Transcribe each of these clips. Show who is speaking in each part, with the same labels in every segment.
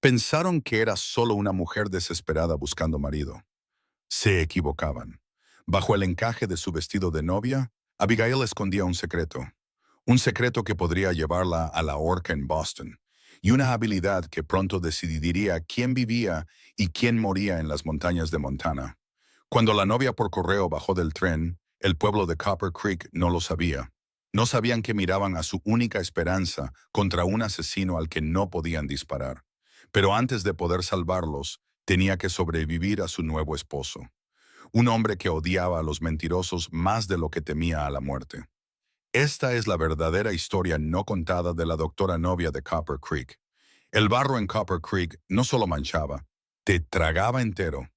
Speaker 1: Pensaron que era solo una mujer desesperada buscando marido. Se equivocaban. Bajo el encaje de su vestido de novia, Abigail escondía un secreto que podría llevarla a la horca en Boston, y una habilidad que pronto decidiría quién vivía y quién moría en las montañas de Montana. Cuando la novia por correo bajó del tren, el pueblo de Copper Creek no lo sabía. No sabían que miraban a su única esperanza contra un asesino al que no podían disparar. Pero antes de poder salvarlos, tenía que sobrevivir a su nuevo esposo, un hombre que odiaba a los mentirosos más de lo que temía a la muerte. Esta es la verdadera historia no contada de la doctora novia de Copper Creek. El barro en Copper Creek no solo manchaba, te tragaba entero.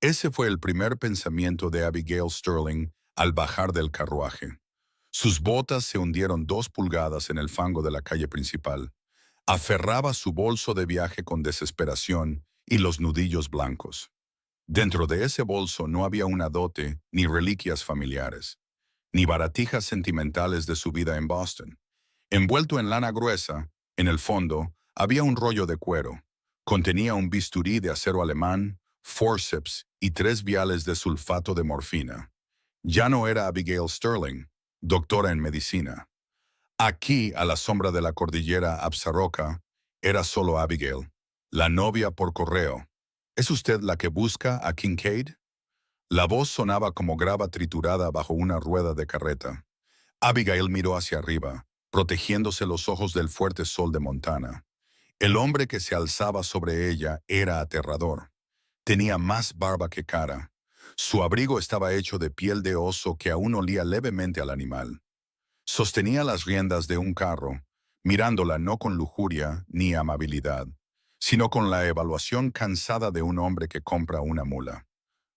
Speaker 1: Ese fue el primer pensamiento de Abigail Sterling al bajar del carruaje. Sus botas se hundieron 2 pulgadas en el fango de la calle principal. Aferraba su bolso de viaje con desesperación y los nudillos blancos. Dentro de ese bolso no había una dote ni reliquias familiares, ni baratijas sentimentales de su vida en Boston. Envuelto en lana gruesa, en el fondo, había un rollo de cuero. Contenía un bisturí de acero alemán, forceps y 3 viales de sulfato de morfina. Ya no era Abigail Sterling, doctora en medicina. Aquí, a la sombra de la cordillera Absaroka, era solo Abigail, la novia por correo. ¿Es usted la que busca a Kincaid? La voz sonaba como grava triturada bajo una rueda de carreta. Abigail miró hacia arriba, protegiéndose los ojos del fuerte sol de Montana. El hombre que se alzaba sobre ella era aterrador. Tenía más barba que cara. Su abrigo estaba hecho de piel de oso que aún olía levemente al animal. Sostenía las riendas de un carro, mirándola no con lujuria ni amabilidad, sino con la evaluación cansada de un hombre que compra una mula.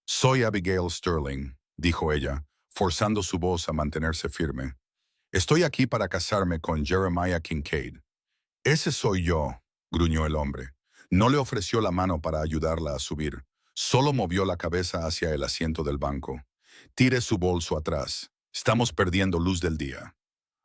Speaker 1: «Soy Abigail Sterling», dijo ella, forzando su voz a mantenerse firme. «Estoy aquí para casarme con Jeremiah Kincaid». «Ese soy yo», gruñó el hombre. No le ofreció la mano para ayudarla a subir. Solo movió la cabeza hacia el asiento del banco. «Tire su bolso atrás. Estamos perdiendo luz del día».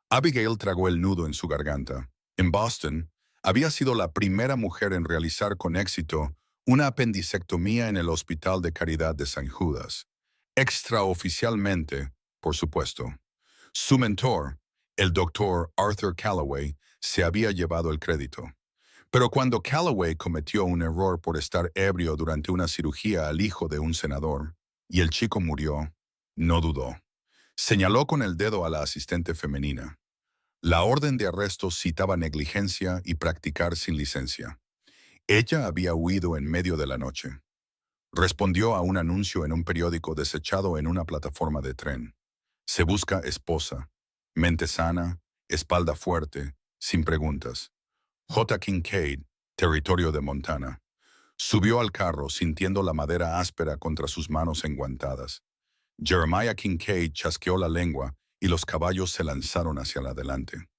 Speaker 1: Abigail tragó el nudo en su garganta. En Boston, había sido la primera mujer en realizar con éxito una apendicectomía en el Hospital de Caridad de San Judas. Extraoficialmente, por supuesto. Su mentor, el doctor Arthur Calloway, se había llevado el crédito. Pero cuando Calloway cometió un error por estar ebrio durante una cirugía al hijo de un senador, y el chico murió, no dudó. Señaló con el dedo a la asistente femenina. La orden de arresto citaba negligencia y practicar sin licencia. Ella había huido en medio de la noche. Respondió a un anuncio en un periódico desechado en una plataforma de tren. Se busca esposa, mente sana, espalda fuerte, sin preguntas. J. Kincaid, territorio de Montana. Subió al carro sintiendo la madera áspera contra sus manos enguantadas. Jeremiah Kincaid chasqueó la lengua y los caballos se lanzaron hacia adelante.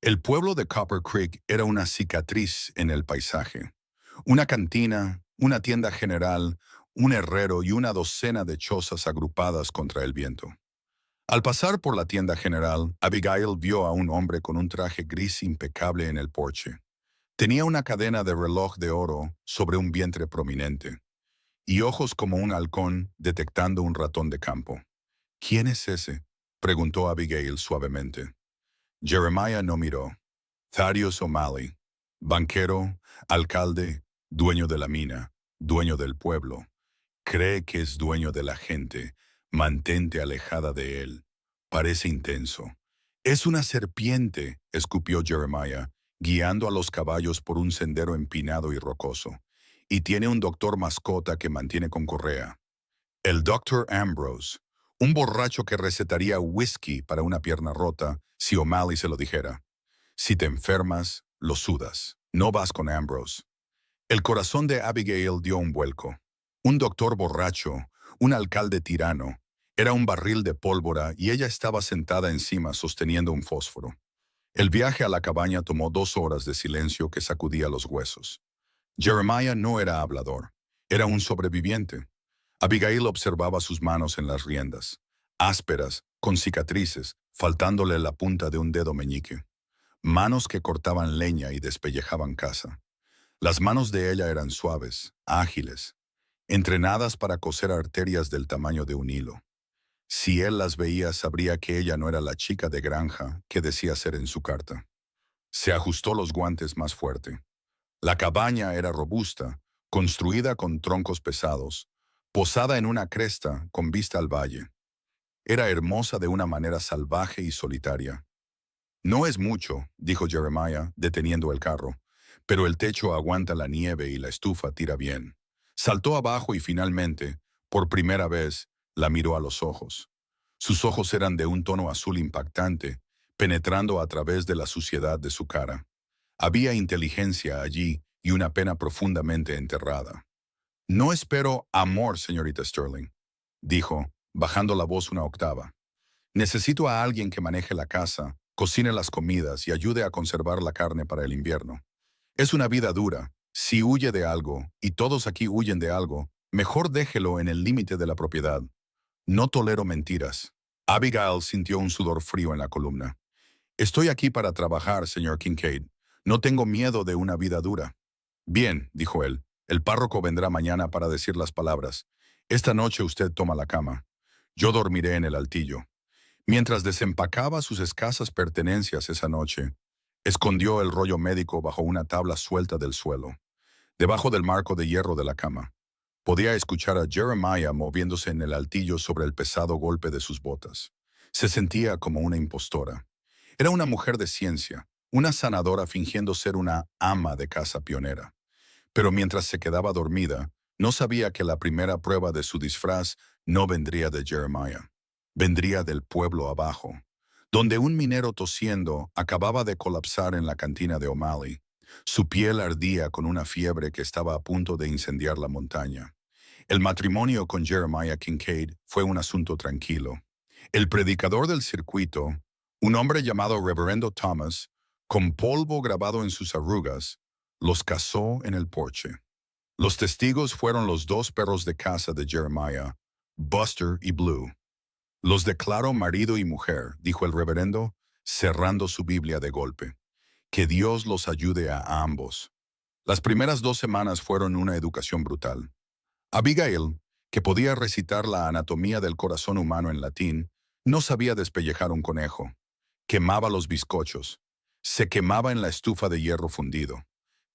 Speaker 1: El pueblo de Copper Creek era una cicatriz en el paisaje. Una cantina, una tienda general, un herrero y una docena de chozas agrupadas contra el viento. Al pasar por la tienda general, Abigail vio a un hombre con un traje gris impecable en el porche. Tenía una cadena de reloj de oro sobre un vientre prominente y ojos como un halcón detectando un ratón de campo. «¿Quién es ese?», preguntó Abigail suavemente. Jeremiah no miró. Thaddeus O'Malley, banquero, alcalde, dueño de la mina, dueño del pueblo. Cree que es dueño de la gente. Mantente alejada de él. Parece intenso. «Es una serpiente», escupió Jeremiah, guiando a los caballos por un sendero empinado y rocoso. «Y tiene un doctor mascota que mantiene con correa. El Dr. Ambrose, un borracho que recetaría whisky para una pierna rota si O'Malley se lo dijera. Si te enfermas, lo sudas. No vas con Ambrose». El corazón de Abigail dio un vuelco. Un doctor borracho, un alcalde tirano, era un barril de pólvora y ella estaba sentada encima sosteniendo un fósforo. El viaje a la cabaña tomó 2 horas de silencio que sacudía los huesos. Jeremiah no era hablador, era un sobreviviente. Abigail observaba sus manos en las riendas, ásperas, con cicatrices, faltándole la punta de un dedo meñique. Manos que cortaban leña y despellejaban caza. Las manos de ella eran suaves, ágiles, entrenadas para coser arterias del tamaño de un hilo. Si él las veía, sabría que ella no era la chica de granja que decía ser en su carta. Se ajustó los guantes más fuerte. La cabaña era robusta, construida con troncos pesados, posada en una cresta con vista al valle. Era hermosa de una manera salvaje y solitaria. No es mucho, dijo Jeremiah, deteniendo el carro, pero el techo aguanta la nieve y la estufa tira bien. Saltó abajo y finalmente, por primera vez, la miró a los ojos. Sus ojos eran de un tono azul impactante, penetrando a través de la suciedad de su cara. Había inteligencia allí y una pena profundamente enterrada. No espero amor, señorita Sterling, dijo, bajando la voz una octava. Necesito a alguien que maneje la casa, cocine las comidas y ayude a conservar la carne para el invierno. Es una vida dura. Si huye de algo, y todos aquí huyen de algo, mejor déjelo en el límite de la propiedad. No tolero mentiras. Abigail sintió un sudor frío en la columna. Estoy aquí para trabajar, señor Kincaid. No tengo miedo de una vida dura. Bien, dijo él. El párroco vendrá mañana para decir las palabras. Esta noche usted toma la cama. Yo dormiré en el altillo. Mientras desempacaba sus escasas pertenencias esa noche, escondió el rollo médico bajo una tabla suelta del suelo, debajo del marco de hierro de la cama. Podía escuchar a Jeremiah moviéndose en el altillo sobre el pesado golpe de sus botas. Se sentía como una impostora. Era una mujer de ciencia, una sanadora fingiendo ser una ama de casa pionera. Pero mientras se quedaba dormida, no sabía que la primera prueba de su disfraz no vendría de Jeremiah. Vendría del pueblo abajo, donde un minero tosiendo acababa de colapsar en la cantina de O'Malley. Su piel ardía con una fiebre que estaba a punto de incendiar la montaña. El matrimonio con Jeremiah Kincaid fue un asunto tranquilo. El predicador del circuito, un hombre llamado Reverendo Thomas, con polvo grabado en sus arrugas, los casó en el porche. Los testigos fueron los dos perros de casa de Jeremiah, Buster y Blue. Los declaro marido y mujer, dijo el reverendo, cerrando su Biblia de golpe. Que Dios los ayude a ambos. Las primeras 2 semanas fueron una educación brutal. Abigail, que podía recitar la anatomía del corazón humano en latín, no sabía despellejar un conejo. Quemaba los bizcochos. Se quemaba en la estufa de hierro fundido.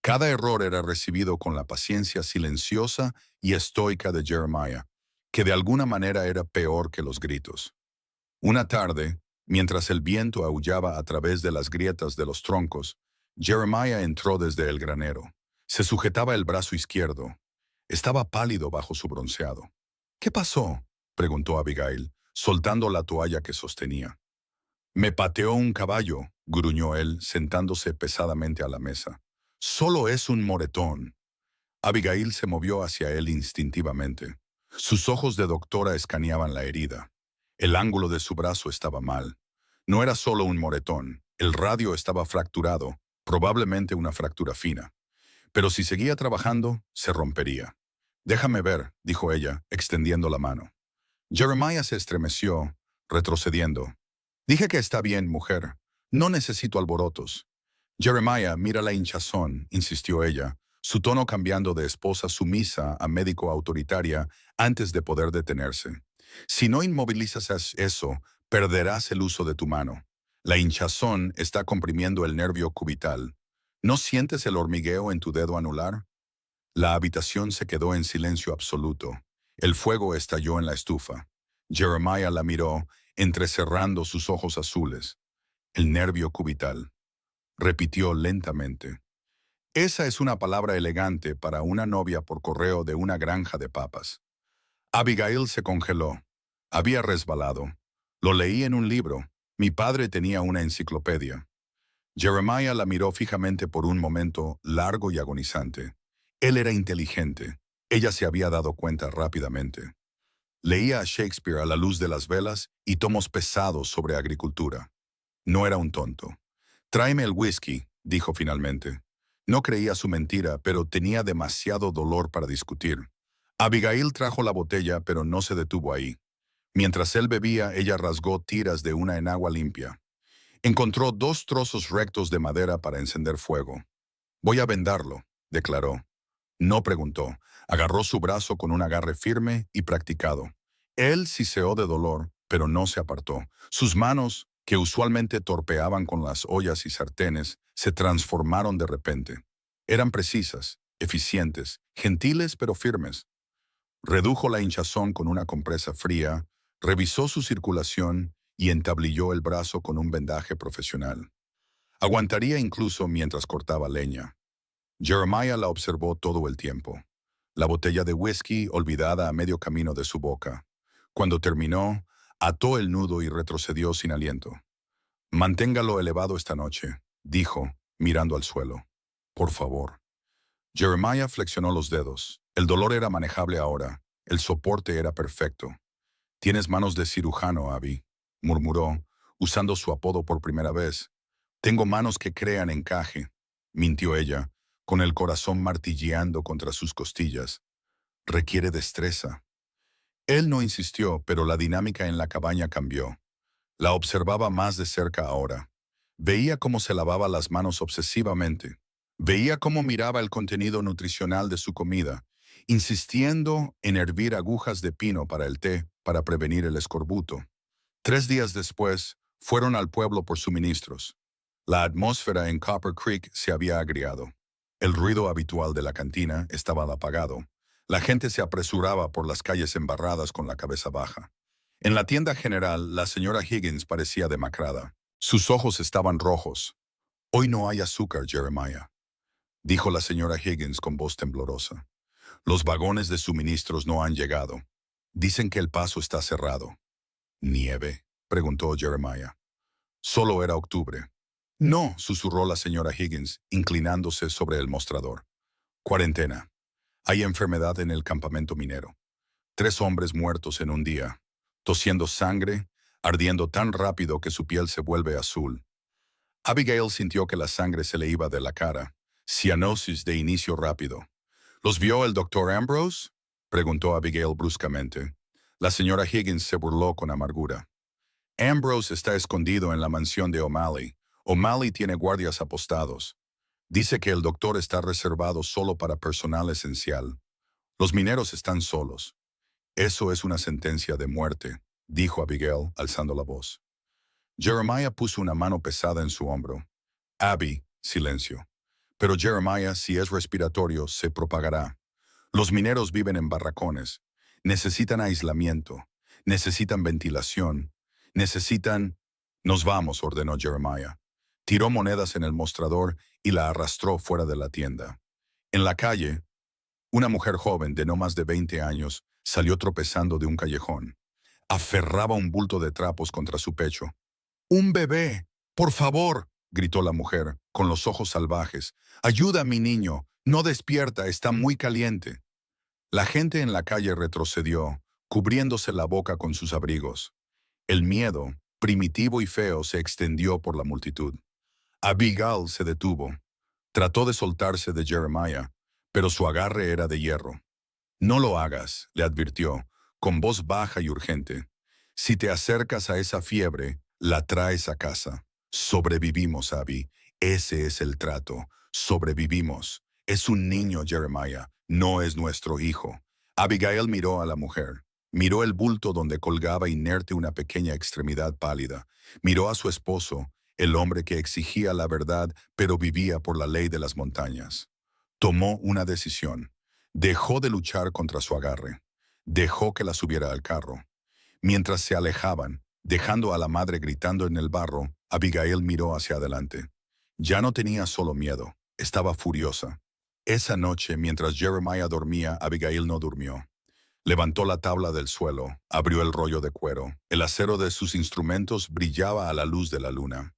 Speaker 1: Cada error era recibido con la paciencia silenciosa y estoica de Jeremiah, que de alguna manera era peor que los gritos. Una tarde, mientras el viento aullaba a través de las grietas de los troncos, Jeremiah entró desde el granero. Se sujetaba el brazo izquierdo. Estaba pálido bajo su bronceado. ¿Qué pasó?, preguntó Abigail, soltando la toalla que sostenía. Me pateó un caballo, gruñó él, sentándose pesadamente a la mesa. Solo es un moretón. Abigail se movió hacia él instintivamente. Sus ojos de doctora escaneaban la herida. El ángulo de su brazo estaba mal. No era solo un moretón. El radio estaba fracturado, probablemente una fractura fina. Pero si seguía trabajando, se rompería. Déjame ver, dijo ella, extendiendo la mano. Jeremiah se estremeció, retrocediendo. Dije que está bien, mujer. No necesito alborotos. Jeremiah, mira la hinchazón, insistió ella, su tono cambiando de esposa sumisa a médico autoritaria antes de poder detenerse. Si no inmovilizas eso, perderás el uso de tu mano. La hinchazón está comprimiendo el nervio cubital. ¿No sientes el hormigueo en tu dedo anular? La habitación se quedó en silencio absoluto. El fuego estalló en la estufa. Jeremiah la miró, entrecerrando sus ojos azules. El nervio cubital. Repitió lentamente. Esa es una palabra elegante para una novia por correo de una granja de papas. Abigail se congeló. Había resbalado. Lo leí en un libro. Mi padre tenía una enciclopedia. Jeremiah la miró fijamente por un momento largo y agonizante. Él era inteligente. Ella se había dado cuenta rápidamente. Leía a Shakespeare a la luz de las velas y tomos pesados sobre agricultura. No era un tonto. Tráeme el whisky, dijo finalmente. No creía su mentira, pero tenía demasiado dolor para discutir. Abigail trajo la botella, pero no se detuvo ahí. Mientras él bebía, ella rasgó tiras de una enagua limpia. Encontró 2 trozos rectos de madera para encender fuego. Voy a vendarlo, declaró. No preguntó. Agarró su brazo con un agarre firme y practicado. Él siseó de dolor, pero no se apartó. Sus manos, que usualmente torpeaban con las ollas y sartenes, se transformaron de repente. Eran precisas, eficientes, gentiles pero firmes. Redujo la hinchazón con una compresa fría, revisó su circulación y entablilló el brazo con un vendaje profesional. Aguantaría incluso mientras cortaba leña. Jeremiah la observó todo el tiempo. La botella de whisky olvidada a medio camino de su boca. Cuando terminó, ató el nudo y retrocedió sin aliento. «Manténgalo elevado esta noche», dijo, mirando al suelo. «Por favor». Jeremiah flexionó los dedos. El dolor era manejable ahora. El soporte era perfecto. «Tienes manos de cirujano, Abby», murmuró, usando su apodo por primera vez. «Tengo manos que crean encaje», mintió ella, con el corazón martilleando contra sus costillas. «Requiere destreza». Él no insistió, pero la dinámica en la cabaña cambió. La observaba más de cerca ahora. Veía cómo se lavaba las manos obsesivamente. Veía cómo miraba el contenido nutricional de su comida, insistiendo en hervir agujas de pino para el té para prevenir el escorbuto. 3 días después, fueron al pueblo por suministros. La atmósfera en Copper Creek se había agriado. El ruido habitual de la cantina estaba apagado. La gente se apresuraba por las calles embarradas con la cabeza baja. En la tienda general, la señora Higgins parecía demacrada. Sus ojos estaban rojos. «Hoy no hay azúcar, Jeremiah», dijo la señora Higgins con voz temblorosa. «Los vagones de suministros no han llegado. Dicen que el paso está cerrado». «¿Nieve?», preguntó Jeremiah. «Solo era octubre». «No», susurró la señora Higgins, inclinándose sobre el mostrador. «Cuarentena. Hay enfermedad en el campamento minero. 3 hombres muertos en un día, tosiendo sangre, ardiendo tan rápido que su piel se vuelve azul». Abigail sintió que la sangre se le iba de la cara. Cianosis de inicio rápido. «¿Los vio el doctor Ambrose?», preguntó Abigail bruscamente. La señora Higgins se burló con amargura. «Ambrose está escondido en la mansión de O'Malley. O'Malley tiene guardias apostados. Dice que el doctor está reservado solo para personal esencial. Los mineros están solos». «Eso es una sentencia de muerte», dijo Abigail, alzando la voz. Jeremiah puso una mano pesada en su hombro. «Abby», silencio. «Pero Jeremiah, si es respiratorio, se propagará. Los mineros viven en barracones. Necesitan aislamiento. Necesitan ventilación. Necesitan...» «Nos vamos», ordenó Jeremiah. Tiró monedas en el mostrador y la arrastró fuera de la tienda. En la calle, una mujer joven de no más de 20 años salió tropezando de un callejón. Aferraba un bulto de trapos contra su pecho. «¡Un bebé! ¡Por favor!», gritó la mujer, con los ojos salvajes. «¡Ayuda a mi niño! No despierta, está muy caliente». La gente en la calle retrocedió, cubriéndose la boca con sus abrigos. El miedo, primitivo y feo, se extendió por la multitud. Abigail se detuvo. Trató de soltarse de Jeremiah, pero su agarre era de hierro. «No lo hagas», le advirtió, con voz baja y urgente. «Si te acercas a esa fiebre, la traes a casa. Sobrevivimos, Abby. Ese es el trato. Sobrevivimos. Es un niño, Jeremiah. No es nuestro hijo». Abigail miró a la mujer. Miró el bulto donde colgaba inerte una pequeña extremidad pálida. Miró a su esposo, el hombre que exigía la verdad, pero vivía por la ley de las montañas. Tomó una decisión. Dejó de luchar contra su agarre. Dejó que la subiera al carro. Mientras se alejaban, dejando a la madre gritando en el barro, Abigail miró hacia adelante. Ya no tenía solo miedo, estaba furiosa. Esa noche, mientras Jeremiah dormía, Abigail no durmió. Levantó la tabla del suelo, abrió el rollo de cuero. El acero de sus instrumentos brillaba a la luz de la luna.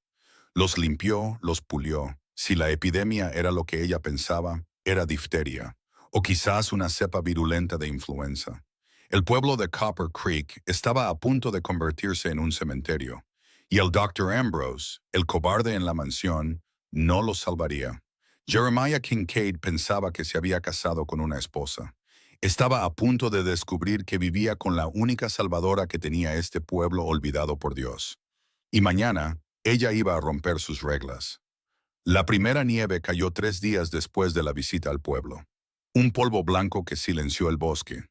Speaker 1: Los limpió, los pulió. Si la epidemia era lo que ella pensaba, era difteria, o quizás una cepa virulenta de influenza. El pueblo de Copper Creek estaba a punto de convertirse en un cementerio, y el Dr. Ambrose, el cobarde en la mansión, no lo salvaría. Jeremiah Kincaid pensaba que se había casado con una esposa. Estaba a punto de descubrir que vivía con la única salvadora que tenía este pueblo olvidado por Dios. Y mañana, ella iba a romper sus reglas. La primera nieve cayó 3 días después de la visita al pueblo. Un polvo blanco que silenció el bosque.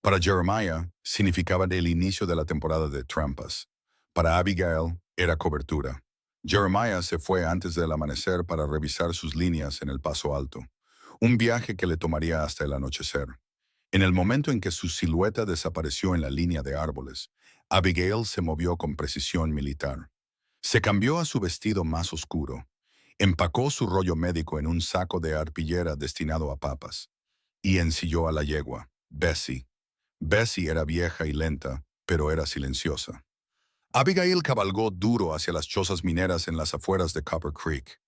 Speaker 1: Para Jeremiah, significaba el inicio de la temporada de trampas. Para Abigail, era cobertura. Jeremiah se fue antes del amanecer para revisar sus líneas en el Paso Alto, un viaje que le tomaría hasta el anochecer. En el momento en que su silueta desapareció en la línea de árboles, Abigail se movió con precisión militar. Se cambió a su vestido más oscuro. Empacó su rollo médico en un saco de arpillera destinado a papas. Y ensilló a la yegua, Bessie. Bessie era vieja y lenta, pero era silenciosa. Abigail cabalgó duro hacia las chozas mineras en las afueras de Copper Creek.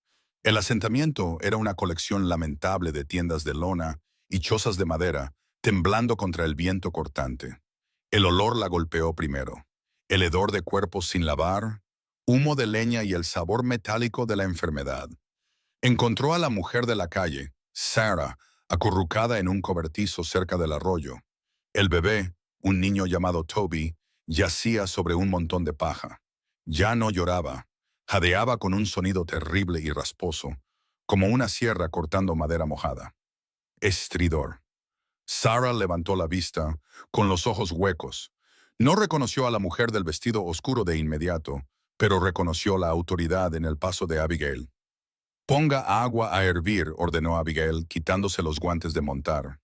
Speaker 1: El asentamiento era una colección lamentable de tiendas de lona y chozas de madera, temblando contra el viento cortante. El olor la golpeó primero. El hedor de cuerpos sin lavar, humo de leña y el sabor metálico de la enfermedad. Encontró a la mujer de la calle, Sarah, acurrucada en un cobertizo cerca del arroyo. El bebé, un niño llamado Toby, yacía sobre un montón de paja. Ya no lloraba. Jadeaba con un sonido terrible y rasposo, como una sierra cortando madera mojada. Estridor. Sarah levantó la vista, con los ojos huecos. No reconoció a la mujer del vestido oscuro de inmediato, pero reconoció la autoridad en el paso de Abigail. «Ponga agua a hervir», ordenó Abigail, quitándose los guantes de montar.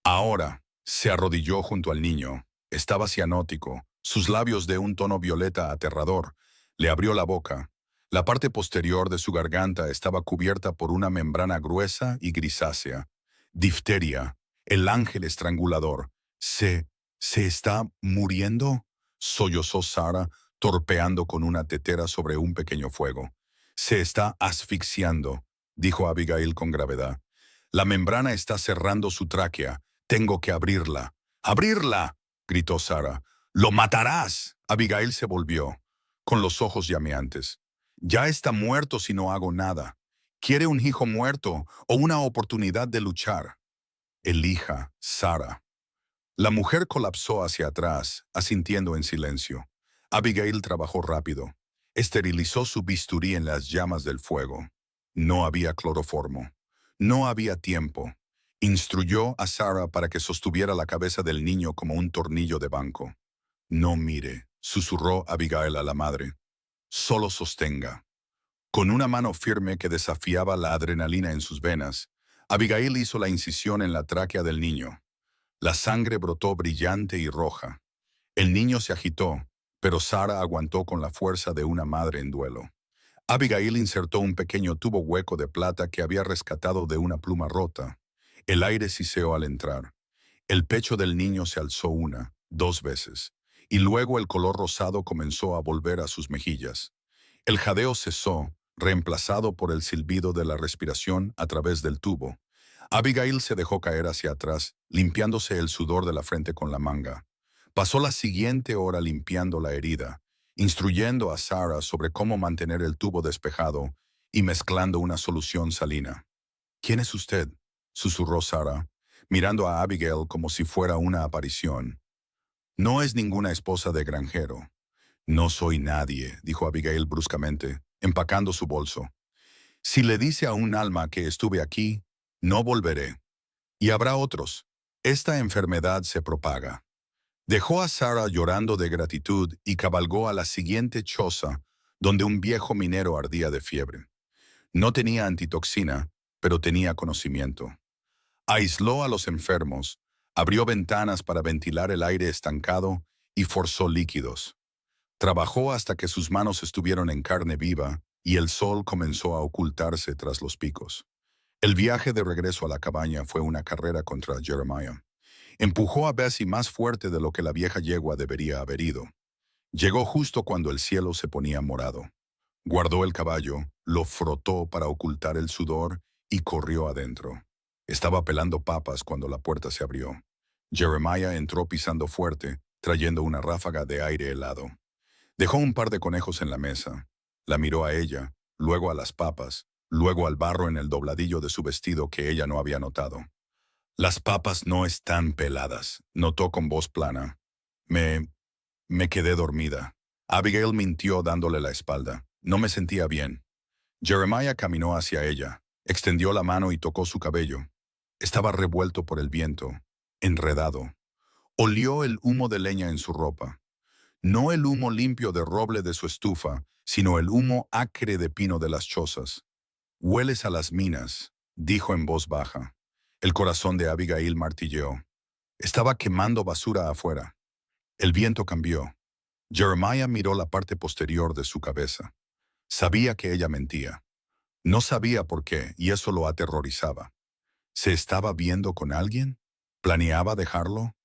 Speaker 1: Ahora, se arrodilló junto al niño. Estaba cianótico, sus labios de un tono violeta aterrador. Le abrió la boca. La parte posterior de su garganta estaba cubierta por una membrana gruesa y grisácea. Difteria, el ángel estrangulador. ¿Se está muriendo?», sollozó Sarah, torpeando con una tetera sobre un pequeño fuego. «Se está asfixiando», dijo Abigail con gravedad. «La membrana está cerrando su tráquea. Tengo que abrirla». «¡Abrirla!», gritó Sarah. «¡Lo matarás!». Abigail se volvió, con los ojos llameantes. «Ya está muerto si no hago nada. ¿Quiere un hijo muerto o una oportunidad de luchar?». «Elija, Sarah». La mujer colapsó hacia atrás, asintiendo en silencio. Abigail trabajó rápido. Esterilizó su bisturí en las llamas del fuego. No había cloroformo. No había tiempo. Instruyó a Sarah para que sostuviera la cabeza del niño como un tornillo de banco. «No mire», susurró Abigail a la madre. «Solo sostenga». Con una mano firme que desafiaba la adrenalina en sus venas, Abigail hizo la incisión en la tráquea del niño. La sangre brotó brillante y roja. El niño se agitó, pero Sarah aguantó con la fuerza de una madre en duelo. Abigail insertó un pequeño tubo hueco de plata que había rescatado de una pluma rota. El aire siseó al entrar. El pecho del niño se alzó 1, 2 veces, y luego el color rosado comenzó a volver a sus mejillas. El jadeo cesó, reemplazado por el silbido de la respiración a través del tubo. Abigail se dejó caer hacia atrás, limpiándose el sudor de la frente con la manga. Pasó la siguiente hora limpiando la herida, instruyendo a Sarah sobre cómo mantener el tubo despejado y mezclando una solución salina. «¿Quién es usted?», susurró Sarah, mirando a Abigail como si fuera una aparición. «No es ninguna esposa de granjero». «No soy nadie», dijo Abigail bruscamente, empacando su bolso. «Si le dice a un alma que estuve aquí, no volveré. Y habrá otros. Esta enfermedad se propaga». Dejó a Sarah llorando de gratitud y cabalgó a la siguiente choza, donde un viejo minero ardía de fiebre. No tenía antitoxina, pero tenía conocimiento. Aisló a los enfermos, abrió ventanas para ventilar el aire estancado y forzó líquidos. Trabajó hasta que sus manos estuvieron en carne viva y el sol comenzó a ocultarse tras los picos. El viaje de regreso a la cabaña fue una carrera contra Jeremiah. Empujó a Bessie más fuerte de lo que la vieja yegua debería haber ido. Llegó justo cuando el cielo se ponía morado. Guardó el caballo, lo frotó para ocultar el sudor y corrió adentro. Estaba pelando papas cuando la puerta se abrió. Jeremiah entró pisando fuerte, trayendo una ráfaga de aire helado. Dejó un par de conejos en la mesa. La miró a ella, luego a las papas, luego al barro en el dobladillo de su vestido que ella no había notado. «Las papas no están peladas», notó con voz plana. Me quedé dormida». Abigail mintió dándole la espalda. «No me sentía bien». Jeremiah caminó hacia ella, extendió la mano y tocó su cabello. Estaba revuelto por el viento, enredado. Olió el humo de leña en su ropa. No el humo limpio de roble de su estufa, sino el humo acre de pino de las chozas. «Hueles a las minas», dijo en voz baja. El corazón de Abigail martilleó. Estaba quemando basura afuera. El viento cambió. Jeremiah miró la parte posterior de su cabeza. Sabía que ella mentía. No sabía por qué, y eso lo aterrorizaba. ¿Se estaba viendo con alguien? ¿Planeaba dejarlo?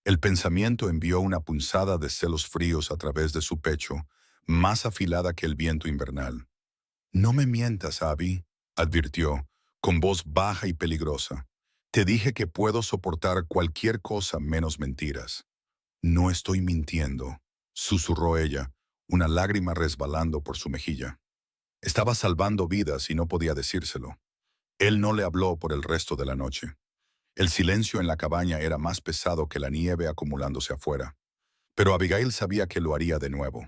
Speaker 1: El pensamiento envió una punzada de celos fríos a través de su pecho, más afilada que el viento invernal. «No me mientas, Abby», advirtió, con voz baja y peligrosa. «Te dije que puedo soportar cualquier cosa menos mentiras». «No estoy mintiendo», susurró ella, una lágrima resbalando por su mejilla. Estaba salvando vidas y no podía decírselo. Él no le habló por el resto de la noche. El silencio en la cabaña era más pesado que la nieve acumulándose afuera. Pero Abigail sabía que lo haría de nuevo.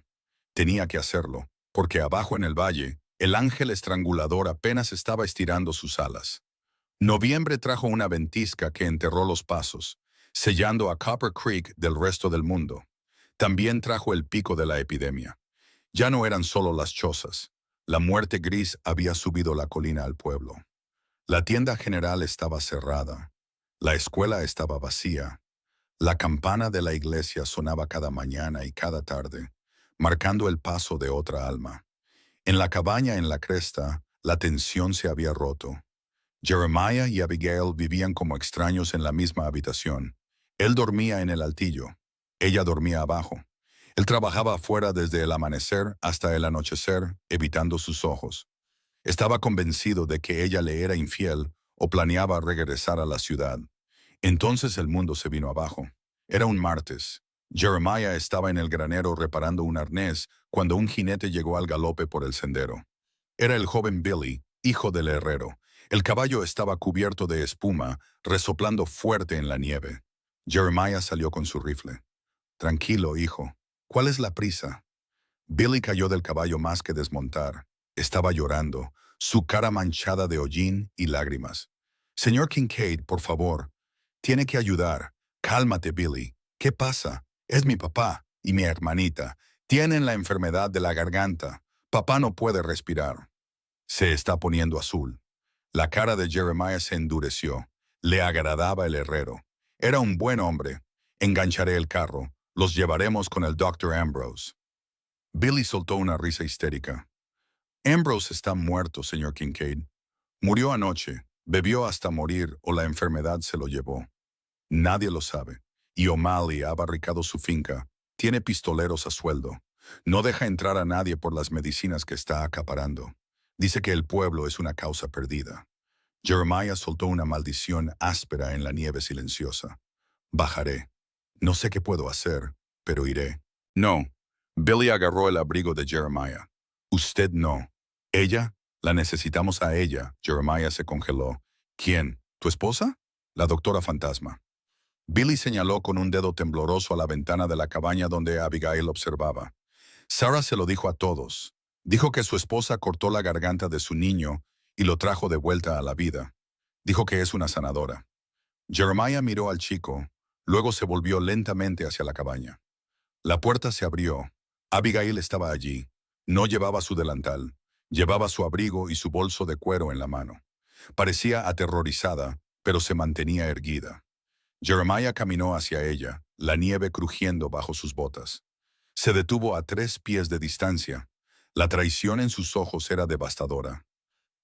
Speaker 1: Tenía que hacerlo, porque abajo en el valle, el ángel estrangulador apenas estaba estirando sus alas. Noviembre trajo una ventisca que enterró los pasos, sellando a Copper Creek del resto del mundo. También trajo el pico de la epidemia. Ya no eran solo las chozas. La muerte gris había subido la colina al pueblo. La tienda general estaba cerrada. La escuela estaba vacía. La campana de la iglesia sonaba cada mañana y cada tarde, marcando el paso de otra alma. En la cabaña en la cresta, la tensión se había roto. Jeremiah y Abigail vivían como extraños en la misma habitación. Él dormía en el altillo. Ella dormía abajo. Él trabajaba afuera desde el amanecer hasta el anochecer, evitando sus ojos. Estaba convencido de que ella le era infiel o planeaba regresar a la ciudad. Entonces el mundo se vino abajo. Era un martes. Jeremiah estaba en el granero reparando un arnés cuando un jinete llegó al galope por el sendero. Era el joven Billy, hijo del herrero. El caballo estaba cubierto de espuma, resoplando fuerte en la nieve. Jeremiah salió con su rifle. «Tranquilo, hijo. ¿Cuál es la prisa?» Billy cayó del caballo más que desmontar. Estaba llorando, su cara manchada de hollín y lágrimas. «Señor Kincaid, por favor. Tiene que ayudar. Cálmate, Billy. ¿Qué pasa? Es mi papá y mi hermanita. Tienen la enfermedad de la garganta. Papá no puede respirar». Se está poniendo azul. La cara de Jeremiah se endureció. Le agradaba el herrero. Era un buen hombre. «Engancharé el carro. Los llevaremos con el Dr. Ambrose». Billy soltó una risa histérica. «Ambrose está muerto, señor Kincaid. Murió anoche, bebió hasta morir o la enfermedad se lo llevó. Nadie lo sabe. Y O'Malley ha barricado su finca. Tiene pistoleros a sueldo. No deja entrar a nadie por las medicinas que está acaparando. Dice que el pueblo es una causa perdida». Jeremiah soltó una maldición áspera en la nieve silenciosa. «Bajaré. No sé qué puedo hacer, pero iré». «No». Billy agarró el abrigo de Jeremiah. «Usted no. Ella, la necesitamos a ella». Jeremiah se congeló. «¿Quién? ¿Tu esposa?» «La doctora fantasma». Billy señaló con un dedo tembloroso a la ventana de la cabaña donde Abigail observaba. «Sarah se lo dijo a todos. Dijo que su esposa cortó la garganta de su niño y lo trajo de vuelta a la vida. Dijo que es una sanadora». Jeremiah miró al chico, luego se volvió lentamente hacia la cabaña. La puerta se abrió. Abigail estaba allí. No llevaba su delantal. Llevaba su abrigo y su bolso de cuero en la mano. Parecía aterrorizada, pero se mantenía erguida. Jeremiah caminó hacia ella, la nieve crujiendo bajo sus botas. Se detuvo a 3 pies de distancia. La traición en sus ojos era devastadora.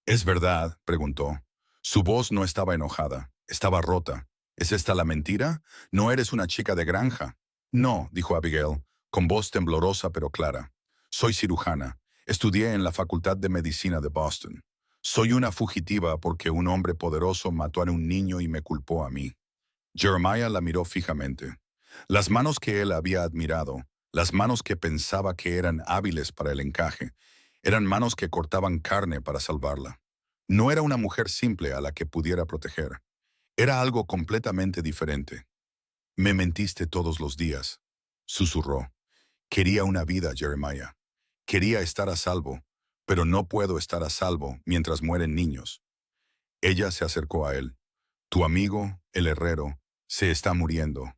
Speaker 1: «¿Es verdad?», preguntó. Su voz no estaba enojada, estaba rota. «¿Es esta la mentira? ¿No eres una chica de granja?» «No», dijo Abigail, con voz temblorosa pero clara. «Soy cirujana. Estudié en la Facultad de Medicina de Boston. Soy una fugitiva porque un hombre poderoso mató a un niño y me culpó a mí». Jeremiah la miró fijamente. Las manos que él había admirado, las manos que pensaba que eran hábiles para el encaje, eran manos que cortaban carne para salvarla. No era una mujer simple a la que pudiera proteger. Era algo completamente diferente. «Me mentiste todos los días», susurró. Quería una vida, Jeremiah. Quería estar a salvo. pero no puedo estar a salvo mientras mueren niños. Ella se acercó a él. Tu amigo, el herrero, se está muriendo.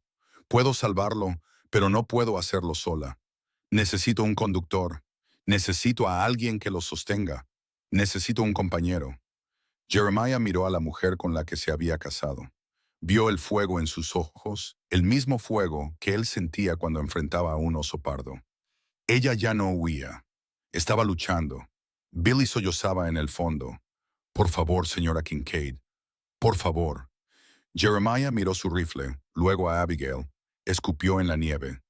Speaker 1: Puedo salvarlo, pero no puedo hacerlo sola. Necesito un conductor. Necesito a alguien que lo sostenga. Necesito un compañero. Jeremiah miró a la mujer con la que se había casado. Vio el fuego en sus ojos, el mismo fuego que él sentía cuando enfrentaba a un oso pardo. Ella ya no huía. Estaba luchando. Billy sollozaba en el fondo. Por favor, señora Kincaid. Por favor. Jeremiah miró su rifle, luego a Abigail. Escupió en la nieve.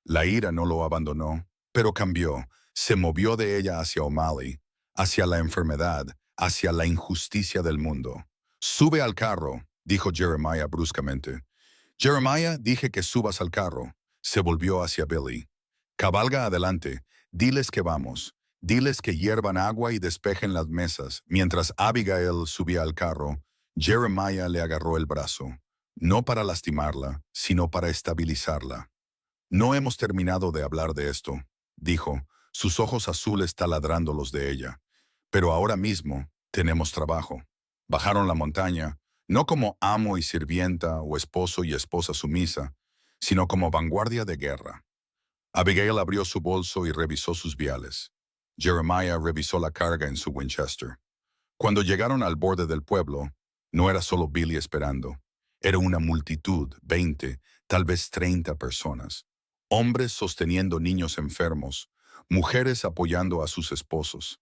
Speaker 1: La ira no lo abandonó, pero cambió. Se movió de ella hacia O'Malley, hacia la enfermedad, hacia la injusticia del mundo. Sube al carro, dijo Jeremiah bruscamente. Jeremiah, dije que subas al carro. Se volvió hacia Billy. Cabalga adelante. Diles que vamos. Diles que hiervan agua y despejen las mesas. Mientras Abigail subía al carro, Jeremiah le agarró el brazo, no para lastimarla, sino para estabilizarla. No hemos terminado de hablar de esto, dijo, sus ojos azules taladrando los de ella. Pero ahora mismo tenemos trabajo. Bajaron la montaña, no como amo y sirvienta o esposo y esposa sumisa, sino como vanguardia de guerra. Abigail abrió su bolso y revisó sus viales. Jeremiah revisó la carga en su Winchester. Cuando llegaron al borde del pueblo, no era solo Billy esperando. Era una multitud, 20, tal vez 30 personas. Hombres sosteniendo niños enfermos, mujeres apoyando a sus esposos.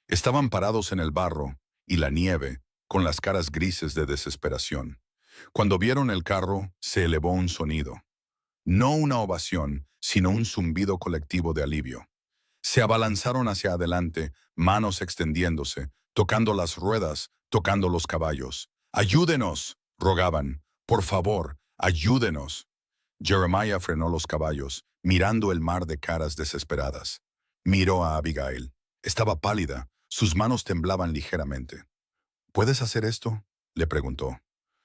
Speaker 1: Estaban parados en el barro y la nieve, con las caras grises de desesperación. Cuando vieron el carro, se elevó un sonido. No una ovación, sino un zumbido colectivo de alivio. Se abalanzaron hacia adelante, manos extendiéndose, tocando las ruedas, tocando los caballos. ¡Ayúdenos!, rogaban. ¡Por favor, ayúdenos! Jeremiah frenó los caballos, mirando el mar de caras desesperadas. Miró a Abigail. Estaba pálida, sus manos temblaban ligeramente. ¿Puedes hacer esto?, le preguntó.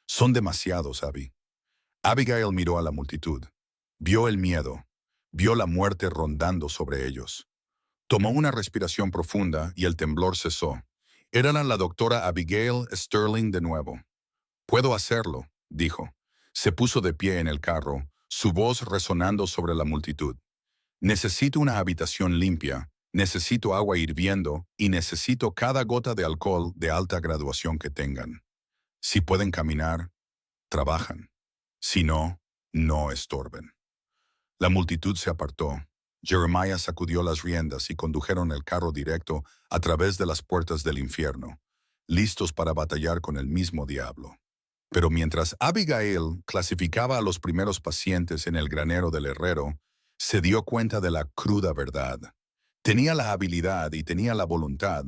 Speaker 1: Son demasiados, Abby. Abigail miró a la multitud. Vio el miedo. Vio la muerte rondando sobre ellos. Tomó una respiración profunda y el temblor cesó. Era la doctora Abigail Sterling de nuevo. «Puedo hacerlo», dijo. Se puso de pie en el carro, su voz resonando sobre la multitud. «Necesito una habitación limpia, necesito agua hirviendo y necesito cada gota de alcohol de alta graduación que tengan. Si pueden caminar, trabajan. Si no, no estorben». La multitud se apartó. Jeremiah sacudió las riendas y condujeron el carro directo a través de las puertas del infierno, listos para batallar con el mismo diablo. Pero mientras Abigail clasificaba a los primeros pacientes en el granero del herrero, se dio cuenta de la cruda verdad. Tenía la habilidad y tenía la voluntad,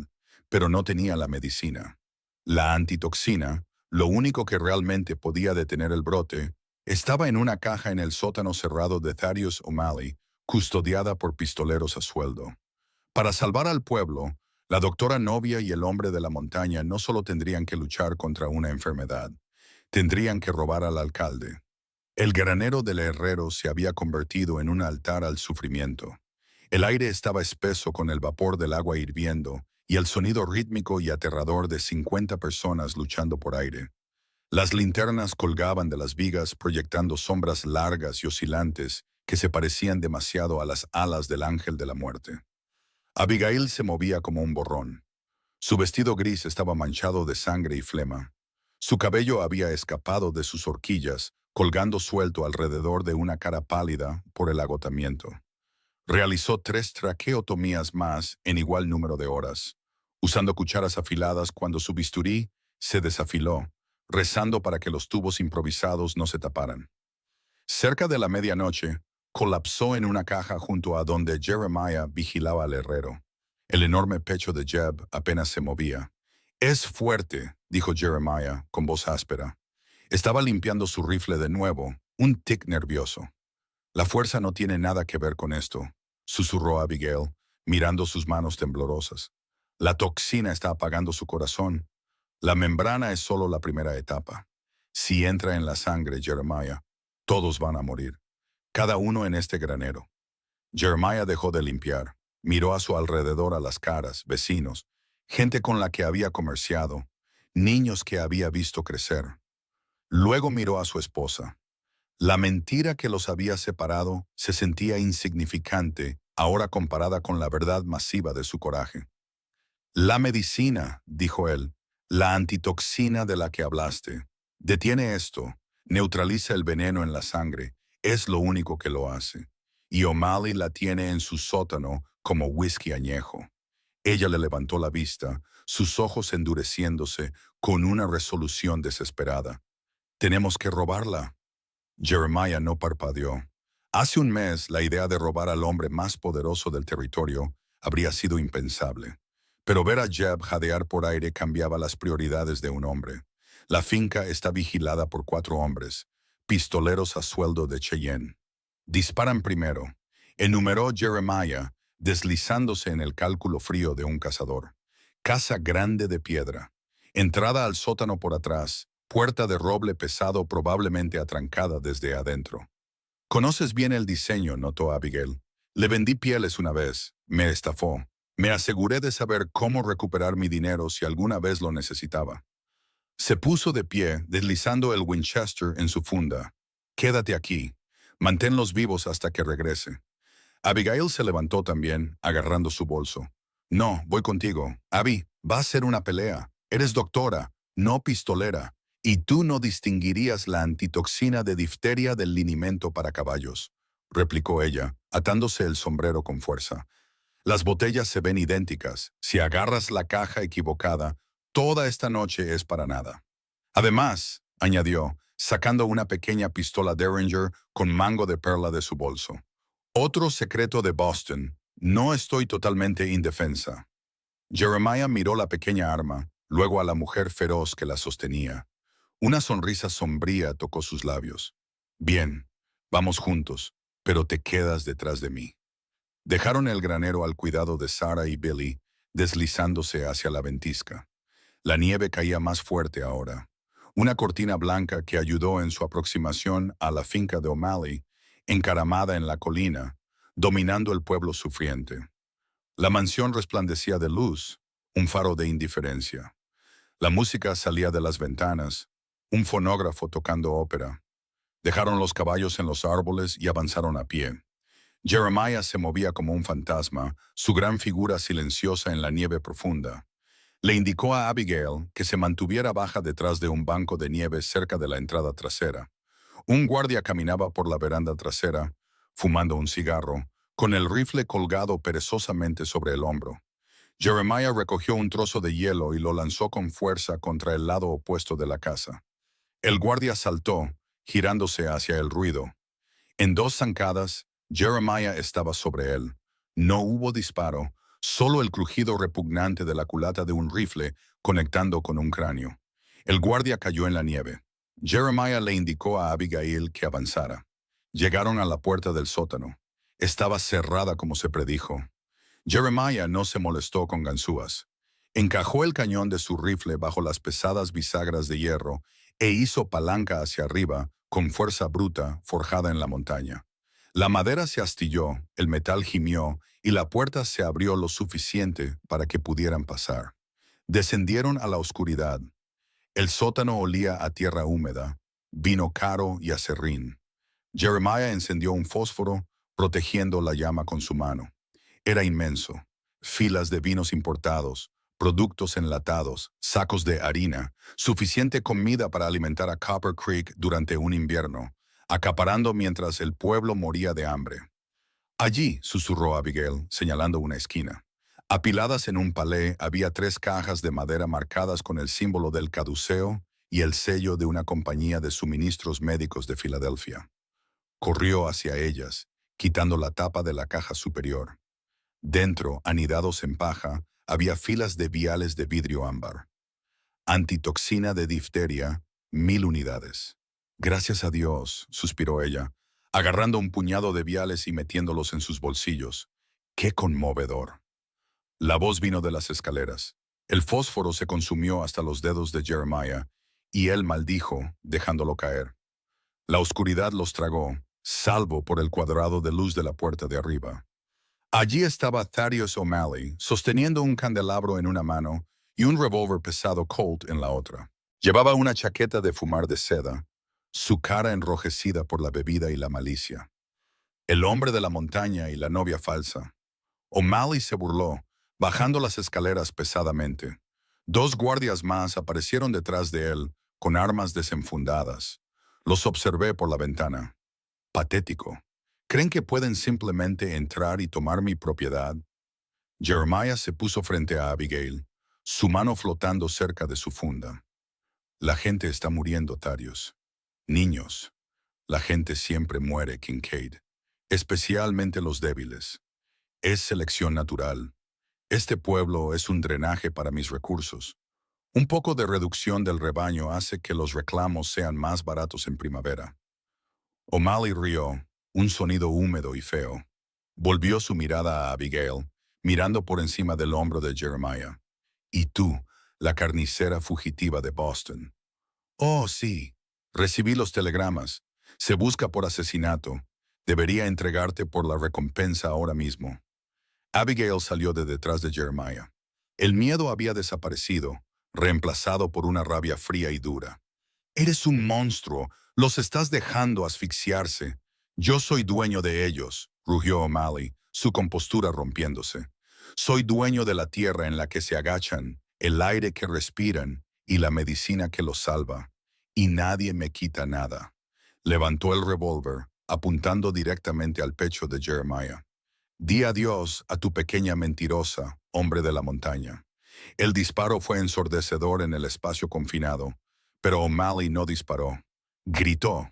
Speaker 1: pero no tenía la medicina. La antitoxina, lo único que realmente podía detener el brote, estaba en una caja en el sótano cerrado de Thaddeus O'Malley, custodiada por pistoleros a sueldo. Para salvar al pueblo, la doctora Novia y el hombre de la montaña no solo tendrían que luchar contra una enfermedad, tendrían que robar al alcalde. El granero del herrero se había convertido en un altar al sufrimiento. El aire estaba espeso con el vapor del agua hirviendo y el sonido rítmico y aterrador de 50 personas luchando por aire. Las linternas colgaban de las vigas proyectando sombras largas y oscilantes que se parecían demasiado a las alas del ángel de la muerte. Abigail se movía como un borrón. Su vestido gris estaba manchado de sangre y flema. Su cabello había escapado de sus horquillas, colgando suelto alrededor de una cara pálida por el agotamiento. Realizó 3 traqueotomías más en igual número de horas, usando cucharas afiladas cuando su bisturí se desafiló, rezando para que los tubos improvisados no se taparan. Cerca de la medianoche, colapsó en una caja junto a donde Jeremiah vigilaba al herrero. El enorme pecho de Jeb apenas se movía. «Es fuerte», dijo Jeremiah con voz áspera. Estaba limpiando su rifle de nuevo, un tic nervioso. «La fuerza no tiene nada que ver con esto», susurró Abigail, mirando sus manos temblorosas. «La toxina está apagando su corazón. La membrana es solo la primera etapa. Si entra en la sangre, Jeremiah, todos van a morir. Cada uno en este granero». Jeremiah dejó de limpiar. Miró a su alrededor a las caras, vecinos, gente con la que había comerciado, niños que había visto crecer. Luego miró a su esposa. La mentira que los había separado se sentía insignificante ahora comparada con la verdad masiva de su coraje. La medicina, dijo él, la antitoxina de la que hablaste, detiene esto, neutraliza el veneno en la sangre, es lo único que lo hace. Y O'Malley la tiene en su sótano como whisky añejo. Ella le levantó la vista, sus ojos endureciéndose con una resolución desesperada. Tenemos que robarla. Jeremiah no parpadeó. Hace un mes, la idea de robar al hombre más poderoso del territorio habría sido impensable. Pero ver a Jeb jadear por aire cambiaba las prioridades de un hombre. La finca está vigilada por 4 hombres, pistoleros a sueldo de Cheyenne. Disparan primero, enumeró Jeremiah, deslizándose en el cálculo frío de un cazador. Casa grande de piedra. Entrada al sótano por atrás, puerta de roble pesado probablemente atrancada desde adentro. Conoces bien el diseño, notó Abigail. Le vendí pieles una vez, me estafó. Me aseguré de saber cómo recuperar mi dinero si alguna vez lo necesitaba. Se puso de pie, deslizando el Winchester en su funda. Quédate aquí. Manténlos vivos hasta que regrese. Abigail se levantó también, agarrando su bolso. No, voy contigo. Abby, va a ser una pelea. Eres doctora, no pistolera. Y tú no distinguirías la antitoxina de difteria del linimento para caballos, replicó ella, atándose el sombrero con fuerza. Las botellas se ven idénticas. Si agarras la caja equivocada, toda esta noche es para nada. Además, añadió, sacando una pequeña pistola Derringer con mango de perla de su bolso. Otro secreto de Boston. No estoy totalmente indefensa. Jeremiah miró la pequeña arma, luego a la mujer feroz que la sostenía. Una sonrisa sombría tocó sus labios. Bien, vamos juntos, pero te quedas detrás de mí. Dejaron el granero al cuidado de Sarah y Billy, deslizándose hacia la ventisca. La nieve caía más fuerte ahora. Una cortina blanca que ayudó en su aproximación a la finca de O'Malley, encaramada en la colina, dominando el pueblo sufriente. La mansión resplandecía de luz, un faro de indiferencia. La música salía de las ventanas, un fonógrafo tocando ópera. Dejaron los caballos en los árboles y avanzaron a pie. Jeremiah se movía como un fantasma, su gran figura silenciosa en la nieve profunda. Le indicó a Abigail que se mantuviera baja detrás de un banco de nieve cerca de la entrada trasera. Un guardia caminaba por la veranda trasera, fumando un cigarro, con el rifle colgado perezosamente sobre el hombro. Jeremiah recogió un trozo de hielo y lo lanzó con fuerza contra el lado opuesto de la casa. El guardia saltó, girándose hacia el ruido. En 2 zancadas, Jeremiah estaba sobre él. No hubo disparo, solo el crujido repugnante de la culata de un rifle conectando con un cráneo. El guardia cayó en la nieve. Jeremiah le indicó a Abigail que avanzara. Llegaron a la puerta del sótano. Estaba cerrada como se predijo. Jeremiah no se molestó con ganzúas. Encajó el cañón de su rifle bajo las pesadas bisagras de hierro e hizo palanca hacia arriba con fuerza bruta forjada en la montaña. La madera se astilló, el metal gimió y la puerta se abrió lo suficiente para que pudieran pasar. Descendieron a la oscuridad. El sótano olía a tierra húmeda, vino caro y aserrín. Jeremiah encendió un fósforo, protegiendo la llama con su mano. Era inmenso. Filas de vinos importados, productos enlatados, sacos de harina, suficiente comida para alimentar a Copper Creek durante un invierno, acaparando mientras el pueblo moría de hambre. Allí, susurró Abigail, señalando una esquina. Apiladas en un palé había 3 cajas de madera marcadas con el símbolo del caduceo y el sello de una compañía de suministros médicos de Filadelfia. Corrió hacia ellas, quitando la tapa de la caja superior. Dentro, anidados en paja, había filas de viales de vidrio ámbar. Antitoxina de difteria, 1000 unidades. Gracias a Dios, suspiró ella, agarrando un puñado de viales y metiéndolos en sus bolsillos. ¡Qué conmovedor! La voz vino de las escaleras. El fósforo se consumió hasta los dedos de Jeremiah, y él maldijo, dejándolo caer. La oscuridad los tragó, salvo por el cuadrado de luz de la puerta de arriba. Allí estaba Thaddeus O'Malley, sosteniendo un candelabro en una mano y un revólver pesado Colt en la otra. Llevaba una chaqueta de fumar de seda, su cara enrojecida por la bebida y la malicia. El hombre de la montaña y la novia falsa. O'Malley se burló, bajando las escaleras pesadamente. Dos guardias más aparecieron detrás de él, con armas desenfundadas. Los observé por la ventana. Patético. ¿Creen que pueden simplemente entrar y tomar mi propiedad? Jeremiah se puso frente a Abigail, su mano flotando cerca de su funda. La gente está muriendo, Thaddeus. Niños. La gente siempre muere, Kincaid. Especialmente los débiles. Es selección natural. Este pueblo es un drenaje para mis recursos. Un poco de reducción del rebaño hace que los reclamos sean más baratos en primavera. O'Malley rió, un sonido húmedo y feo. Volvió su mirada a Abigail, mirando por encima del hombro de Jeremiah. Y tú, la carnicera fugitiva de Boston. Oh, sí. Recibí los telegramas. Se busca por asesinato. Debería entregarte por la recompensa ahora mismo. Abigail salió de detrás de Jeremiah. El miedo había desaparecido, reemplazado por una rabia fría y dura. Eres un monstruo. Los estás dejando asfixiarse. Yo soy dueño de ellos, rugió O'Malley, su compostura rompiéndose. Soy dueño de la tierra en la que se agachan, el aire que respiran y la medicina que los salva. Y nadie me quita nada. Levantó el revólver, apuntando directamente al pecho de Jeremiah. Di adiós a tu pequeña mentirosa, hombre de la montaña. El disparo fue ensordecedor en el espacio confinado, pero O'Malley no disparó. Gritó.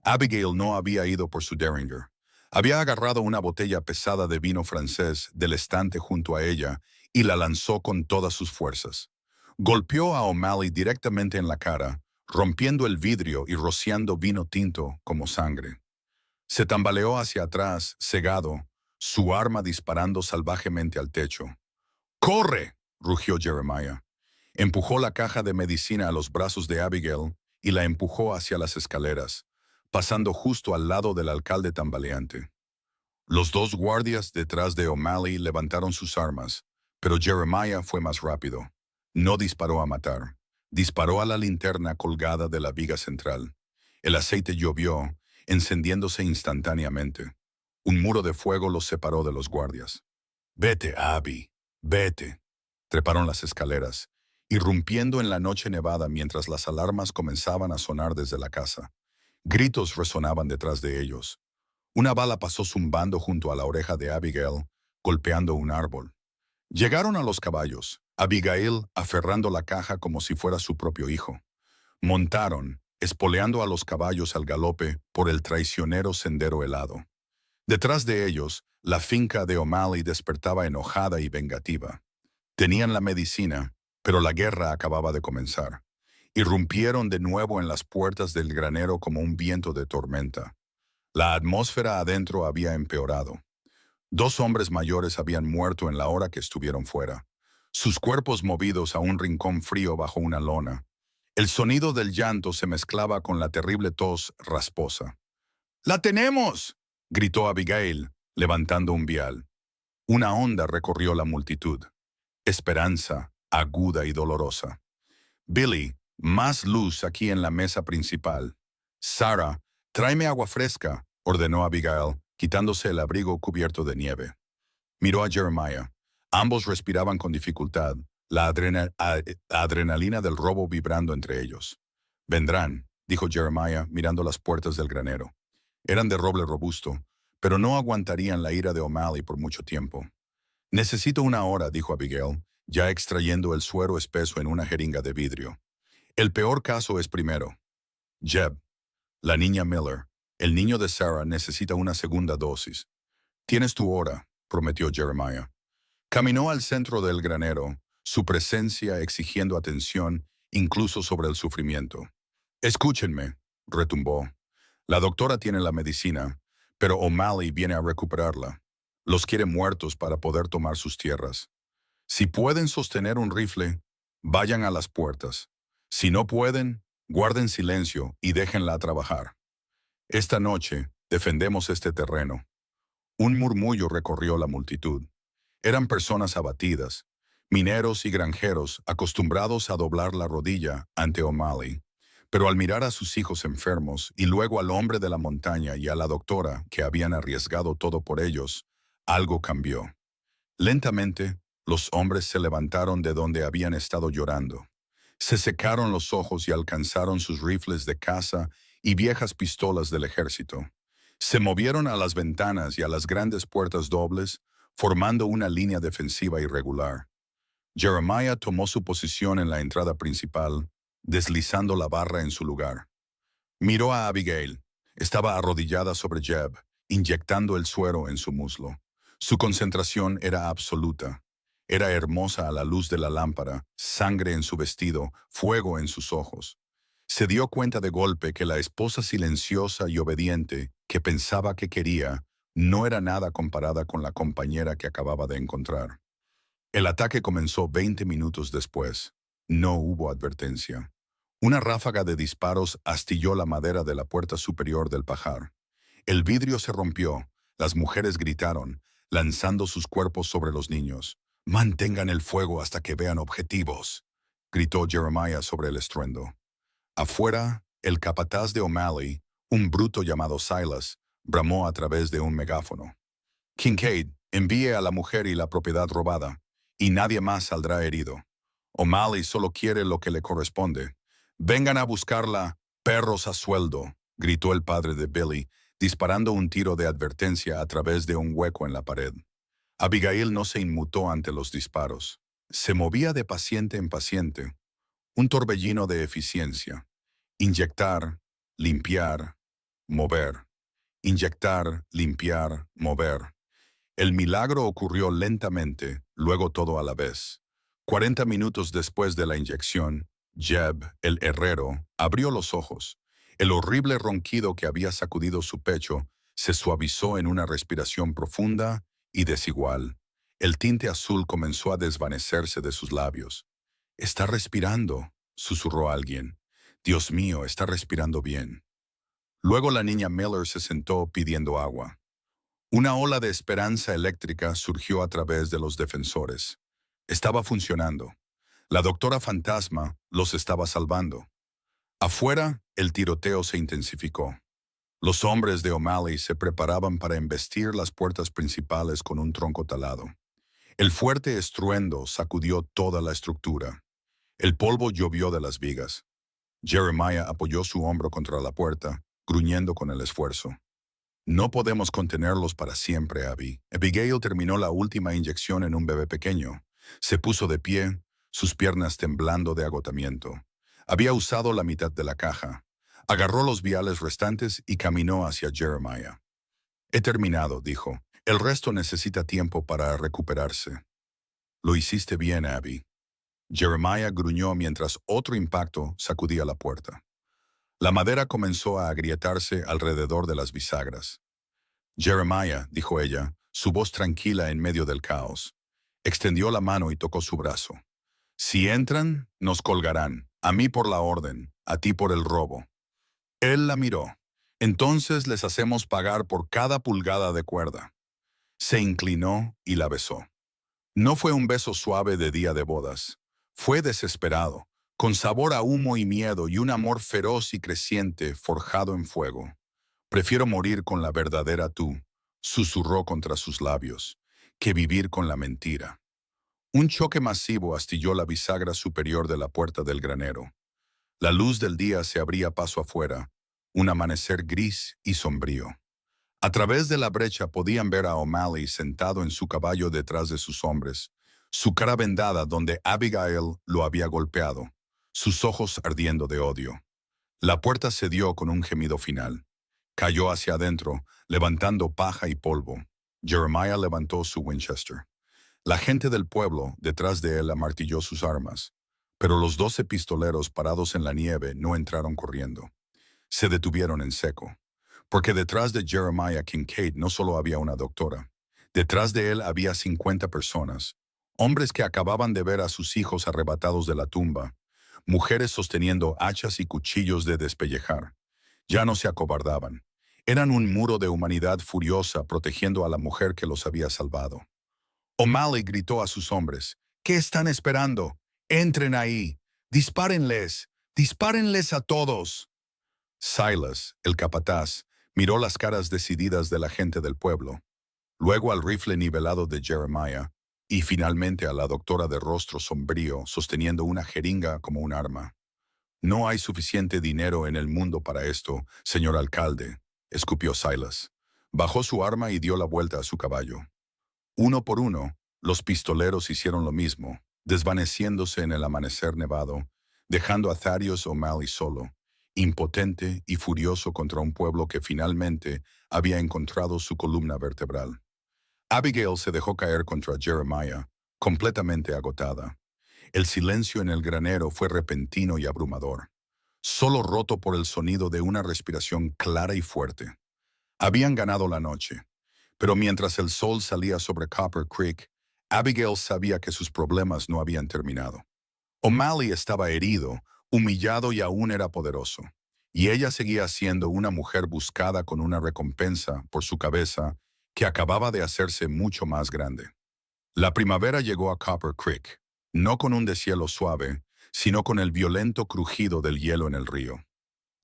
Speaker 1: Abigail no había ido por su Derringer. Había agarrado una botella pesada de vino francés del estante junto a ella y la lanzó con todas sus fuerzas. Golpeó a O'Malley directamente en la cara, rompiendo el vidrio y rociando vino tinto como sangre. Se tambaleó hacia atrás, cegado, su arma disparando salvajemente al techo. ¡Corre!, rugió Jeremiah. Empujó la caja de medicina a los brazos de Abigail y la empujó hacia las escaleras, pasando justo al lado del alcalde tambaleante. Los dos guardias detrás de O'Malley levantaron sus armas, pero Jeremiah fue más rápido. No disparó a matar. Disparó a la linterna colgada de la viga central. El aceite llovió, encendiéndose instantáneamente. Un muro de fuego los separó de los guardias. «Vete, Abby, vete». Treparon las escaleras, irrumpiendo en la noche nevada mientras las alarmas comenzaban a sonar desde la casa. Gritos resonaban detrás de ellos. Una bala pasó zumbando junto a la oreja de Abigail, golpeando un árbol. Llegaron a los caballos, Abigail aferrando la caja como si fuera su propio hijo. Montaron, espoleando a los caballos al galope por el traicionero sendero helado. Detrás de ellos, la finca de O'Malley despertaba enojada y vengativa. Tenían la medicina, pero la guerra acababa de comenzar. Irrumpieron de nuevo en las puertas del granero como un viento de tormenta. La atmósfera adentro había empeorado. 2 hombres mayores habían muerto en la hora que estuvieron fuera, sus cuerpos movidos a un rincón frío bajo una lona. El sonido del llanto se mezclaba con la terrible tos rasposa. «¡La tenemos!», gritó Abigail, levantando un vial. Una onda recorrió la multitud. Esperanza, aguda y dolorosa. «Billy, más luz aquí en la mesa principal». «Sarah, tráeme agua fresca», ordenó Abigail, quitándose el abrigo cubierto de nieve. Miró a Jeremiah. Ambos respiraban con dificultad, la adrenalina del robo vibrando entre ellos. «Vendrán», dijo Jeremiah, mirando las puertas del granero. Eran de roble robusto, pero no aguantarían la ira de O'Malley por mucho tiempo. «Necesito una hora», dijo Abigail, ya extrayendo el suero espeso en una jeringa de vidrio. «El peor caso es primero. Jeb, la niña Miller, el niño de Sarah necesita una segunda dosis». «Tienes tu hora», prometió Jeremiah. Caminó al centro del granero, su presencia exigiendo atención incluso sobre el sufrimiento. «Escúchenme», retumbó. «La doctora tiene la medicina, pero O'Malley viene a recuperarla. Los quiere muertos para poder tomar sus tierras. Si pueden sostener un rifle, vayan a las puertas. Si no pueden, guarden silencio y déjenla trabajar. Esta noche defendemos este terreno». Un murmullo recorrió la multitud. Eran personas abatidas, mineros y granjeros acostumbrados a doblar la rodilla ante O'Malley. Pero al mirar a sus hijos enfermos y luego al hombre de la montaña y a la doctora que habían arriesgado todo por ellos, algo cambió. Lentamente, los hombres se levantaron de donde habían estado llorando. Se secaron los ojos y alcanzaron sus rifles de caza y viejas pistolas del ejército. Se movieron a las ventanas y a las grandes puertas dobles, formando una línea defensiva irregular. Jeremiah tomó su posición en la entrada principal, deslizando la barra en su lugar. Miró a Abigail. Estaba arrodillada sobre Jeb, inyectando el suero en su muslo. Su concentración era absoluta. Era hermosa a la luz de la lámpara, sangre en su vestido, fuego en sus ojos. Se dio cuenta de golpe que la esposa silenciosa y obediente, que pensaba que quería, no era nada comparada con la compañera que acababa de encontrar. El ataque comenzó 20 minutos después. No hubo advertencia. Una ráfaga de disparos astilló la madera de la puerta superior del pajar. El vidrio se rompió. Las mujeres gritaron, lanzando sus cuerpos sobre los niños. «Mantengan el fuego hasta que vean objetivos», gritó Jeremiah sobre el estruendo. Afuera, el capataz de O'Malley, un bruto llamado Silas, bramó a través de un megáfono. «Kincaid, envíe a la mujer y la propiedad robada, y nadie más saldrá herido. O'Malley solo quiere lo que le corresponde. Vengan a buscarla, perros a sueldo», gritó el padre de Billy, disparando un tiro de advertencia a través de un hueco en la pared. Abigail no se inmutó ante los disparos. Se movía de paciente en paciente, un torbellino de eficiencia. Inyectar, limpiar, mover. Inyectar, limpiar, mover. El milagro ocurrió lentamente, luego todo a la vez. 40 minutos después de la inyección, Jeb, el herrero, abrió los ojos. El horrible ronquido que había sacudido su pecho se suavizó en una respiración profunda y desigual. El tinte azul comenzó a desvanecerse de sus labios. «Está respirando», susurró alguien. «Dios mío, está respirando bien». Luego la niña Miller se sentó pidiendo agua. Una ola de esperanza eléctrica surgió a través de los defensores. Estaba funcionando. La doctora fantasma los estaba salvando. Afuera, el tiroteo se intensificó. Los hombres de O'Malley se preparaban para embestir las puertas principales con un tronco talado. El fuerte estruendo sacudió toda la estructura. El polvo llovió de las vigas. Jeremiah apoyó su hombro contra la puerta, gruñendo con el esfuerzo. «No podemos contenerlos para siempre, Abby». Abigail terminó la última inyección en un bebé pequeño. Se puso de pie, sus piernas temblando de agotamiento. Había usado la mitad de la caja. Agarró los viales restantes y caminó hacia Jeremiah. «He terminado», dijo. «El resto necesita tiempo para recuperarse». «Lo hiciste bien, Abby». Jeremiah gruñó mientras otro impacto sacudía la puerta. La madera comenzó a agrietarse alrededor de las bisagras. «Jeremiah», dijo ella, su voz tranquila en medio del caos. Extendió la mano y tocó su brazo. «Si entran, nos colgarán, a mí por la orden, a ti por el robo». Él la miró. «Entonces les hacemos pagar por cada pulgada de cuerda». Se inclinó y la besó. No fue un beso suave de día de bodas. Fue desesperado, con sabor a humo y miedo y un amor feroz y creciente forjado en fuego. «Prefiero morir con la verdadera tú», susurró contra sus labios, «que vivir con la mentira». Un choque masivo astilló la bisagra superior de la puerta del granero. La luz del día se abría paso afuera, un amanecer gris y sombrío. A través de la brecha podían ver a O'Malley sentado en su caballo detrás de sus hombres, su cara vendada donde Abigail lo había golpeado, sus ojos ardiendo de odio. La puerta cedió con un gemido final. Cayó hacia adentro, levantando paja y polvo. Jeremiah levantó su Winchester. La gente del pueblo, detrás de él, amartilló sus armas. Pero los 12 pistoleros parados en la nieve no entraron corriendo. Se detuvieron en seco. Porque detrás de Jeremiah Kincaid no solo había una doctora. Detrás de él había 50 personas. Hombres que acababan de ver a sus hijos arrebatados de la tumba. Mujeres sosteniendo hachas y cuchillos de despellejar. Ya no se acobardaban. Eran un muro de humanidad furiosa protegiendo a la mujer que los había salvado. O'Malley gritó a sus hombres, ¿qué están esperando? Entren ahí. Dispárenles. Dispárenles a todos. Silas, el capataz, miró las caras decididas de la gente del pueblo, luego al rifle nivelado de Jeremiah y finalmente a la doctora de rostro sombrío sosteniendo una jeringa como un arma. No hay suficiente dinero en el mundo para esto, señor alcalde, escupió Silas. Bajó su arma y dio la vuelta a su caballo. Uno por uno, los pistoleros hicieron lo mismo, desvaneciéndose en el amanecer nevado, dejando a Thaddeus O'Malley solo, impotente y furioso contra un pueblo que finalmente había encontrado su columna vertebral. Abigail se dejó caer contra Jeremiah, completamente agotada. El silencio en el granero fue repentino y abrumador, solo roto por el sonido de una respiración clara y fuerte. Habían ganado la noche, pero mientras el sol salía sobre Copper Creek, Abigail sabía que sus problemas no habían terminado. O'Malley estaba herido, humillado y aún era poderoso, y ella seguía siendo una mujer buscada con una recompensa por su cabeza que acababa de hacerse mucho más grande. La primavera llegó a Copper Creek, no con un deshielo suave, sino con el violento crujido del hielo en el río.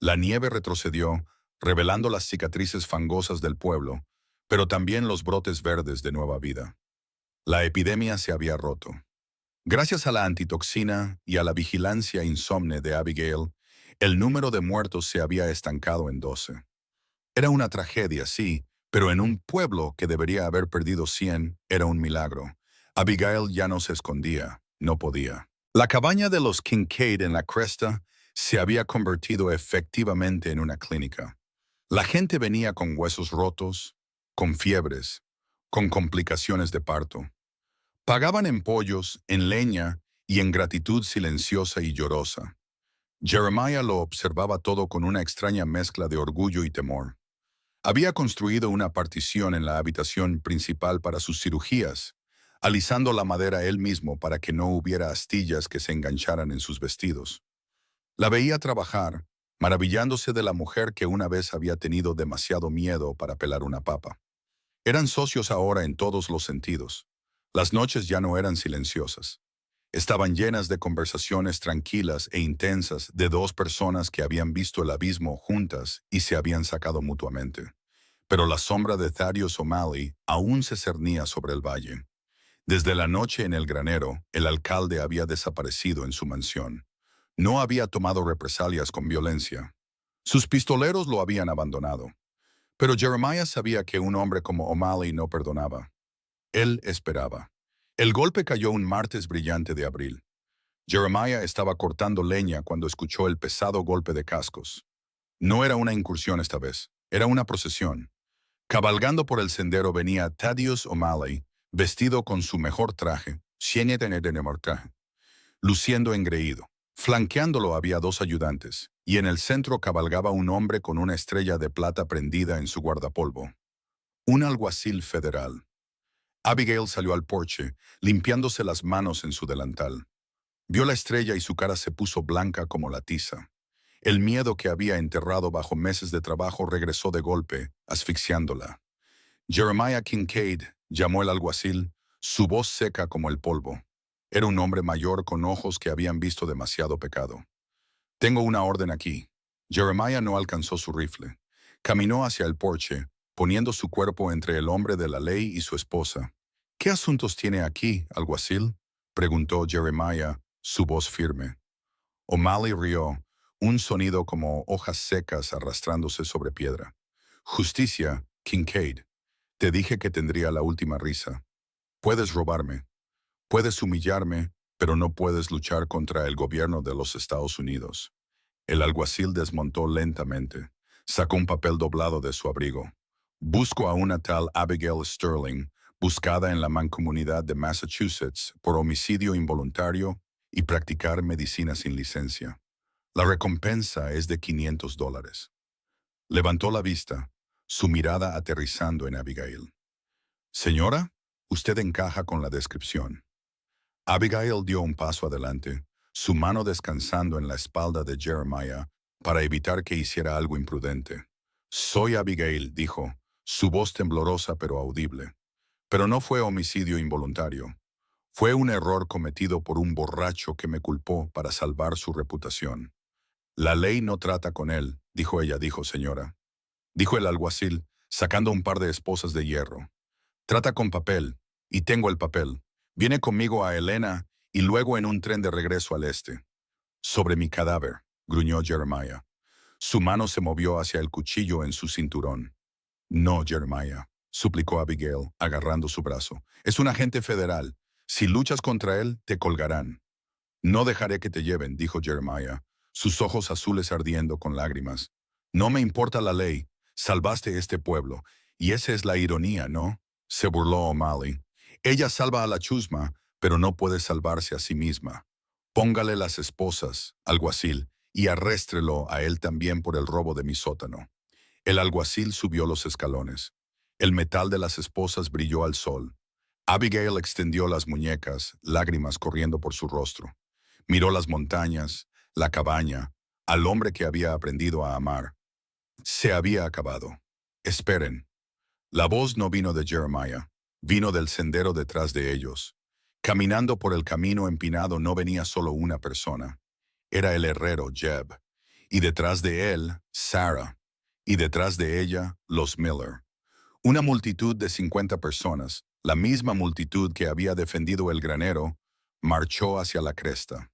Speaker 1: La nieve retrocedió, revelando las cicatrices fangosas del pueblo, pero también los brotes verdes de nueva vida. La epidemia se había roto. Gracias a la antitoxina y a la vigilancia insomne de Abigail, el número de muertos se había estancado en 12. Era una tragedia, sí, pero en un pueblo que debería haber perdido 100, era un milagro. Abigail ya no se escondía, no podía. La cabaña de los Kincaid en la cresta se había convertido efectivamente en una clínica. La gente venía con huesos rotos, con fiebres, con complicaciones de parto. Pagaban en pollos, en leña y en gratitud silenciosa y llorosa. Jeremiah lo observaba todo con una extraña mezcla de orgullo y temor. Había construido una partición en la habitación principal para sus cirugías, alisando la madera él mismo para que no hubiera astillas que se engancharan en sus vestidos. La veía trabajar, maravillándose de la mujer que una vez había tenido demasiado miedo para pelar una papa. Eran socios ahora en todos los sentidos. Las noches ya no eran silenciosas. Estaban llenas de conversaciones tranquilas e intensas de dos personas que habían visto el abismo juntas y se habían sacado mutuamente. Pero la sombra de Thaddeus O'Malley aún se cernía sobre el valle. Desde la noche en el granero, el alcalde había desaparecido en su mansión. No había tomado represalias con violencia. Sus pistoleros lo habían abandonado. Pero Jeremiah sabía que un hombre como O'Malley no perdonaba. Él esperaba. El golpe cayó un martes brillante de abril. Jeremiah estaba cortando leña cuando escuchó el pesado golpe de cascos. No era una incursión esta vez, era una procesión. Cabalgando por el sendero venía Thaddeus O'Malley, vestido con su mejor traje, luciendo engreído. Flanqueándolo había dos ayudantes, y en el centro cabalgaba un hombre con una estrella de plata prendida en su guardapolvo. Un alguacil federal. Abigail salió al porche, limpiándose las manos en su delantal. Vio la estrella y su cara se puso blanca como la tiza. El miedo que había enterrado bajo meses de trabajo regresó de golpe, asfixiándola. Jeremiah Kincaid, llamó el alguacil, su voz seca como el polvo. Era un hombre mayor con ojos que habían visto demasiado pecado. Tengo una orden aquí. Jeremiah no alcanzó su rifle. Caminó hacia el porche, poniendo su cuerpo entre el hombre de la ley y su esposa. ¿Qué asuntos tiene aquí, alguacil?, preguntó Jeremiah, su voz firme. O'Malley rió, un sonido como hojas secas arrastrándose sobre piedra. Justicia, Kincaid. Te dije que tendría la última risa. Puedes robarme, puedes humillarme, pero no puedes luchar contra el gobierno de los Estados Unidos. El alguacil desmontó lentamente. Sacó un papel doblado de su abrigo. Busco a una tal Abigail Sterling, buscada en la mancomunidad de Massachusetts por homicidio involuntario y practicar medicina sin licencia. La recompensa es de $500. Levantó la vista, su mirada aterrizando en Abigail. Señora, usted encaja con la descripción. Abigail dio un paso adelante, su mano descansando en la espalda de Jeremiah para evitar que hiciera algo imprudente. Soy Abigail, dijo, su voz temblorosa pero audible. Pero no fue homicidio involuntario. Fue un error cometido por un borracho que me culpó para salvar su reputación. La ley no trata con él, dijo ella, dijo señora. Dijo el alguacil, sacando un par de esposas de hierro. Trata con papel, y tengo el papel. Viene conmigo a Helena y luego en un tren de regreso al este. Sobre mi cadáver, gruñó Jeremiah. Su mano se movió hacia el cuchillo en su cinturón. No, Jeremiah, suplicó Abigail, agarrando su brazo. Es un agente federal. Si luchas contra él, te colgarán. No dejaré que te lleven, dijo Jeremiah, sus ojos azules ardiendo con lágrimas. No me importa la ley. Salvaste este pueblo. Y esa es la ironía, ¿no? Se burló O'Malley. Ella salva a la chusma, pero no puede salvarse a sí misma. Póngale las esposas, alguacil, y arréstrelo a él también por el robo de mi sótano. El alguacil subió los escalones. El metal de las esposas brilló al sol. Abigail extendió las muñecas, lágrimas corriendo por su rostro. Miró las montañas, la cabaña, al hombre que había aprendido a amar. Se había acabado. Esperen. La voz no vino de Jeremiah, vino del sendero detrás de ellos. Caminando por el camino empinado no venía solo una persona. Era el herrero Jeb, y detrás de él, Sarah, y detrás de ella, los Miller. Una multitud de 50 personas, la misma multitud que había defendido el granero, marchó hacia la cresta.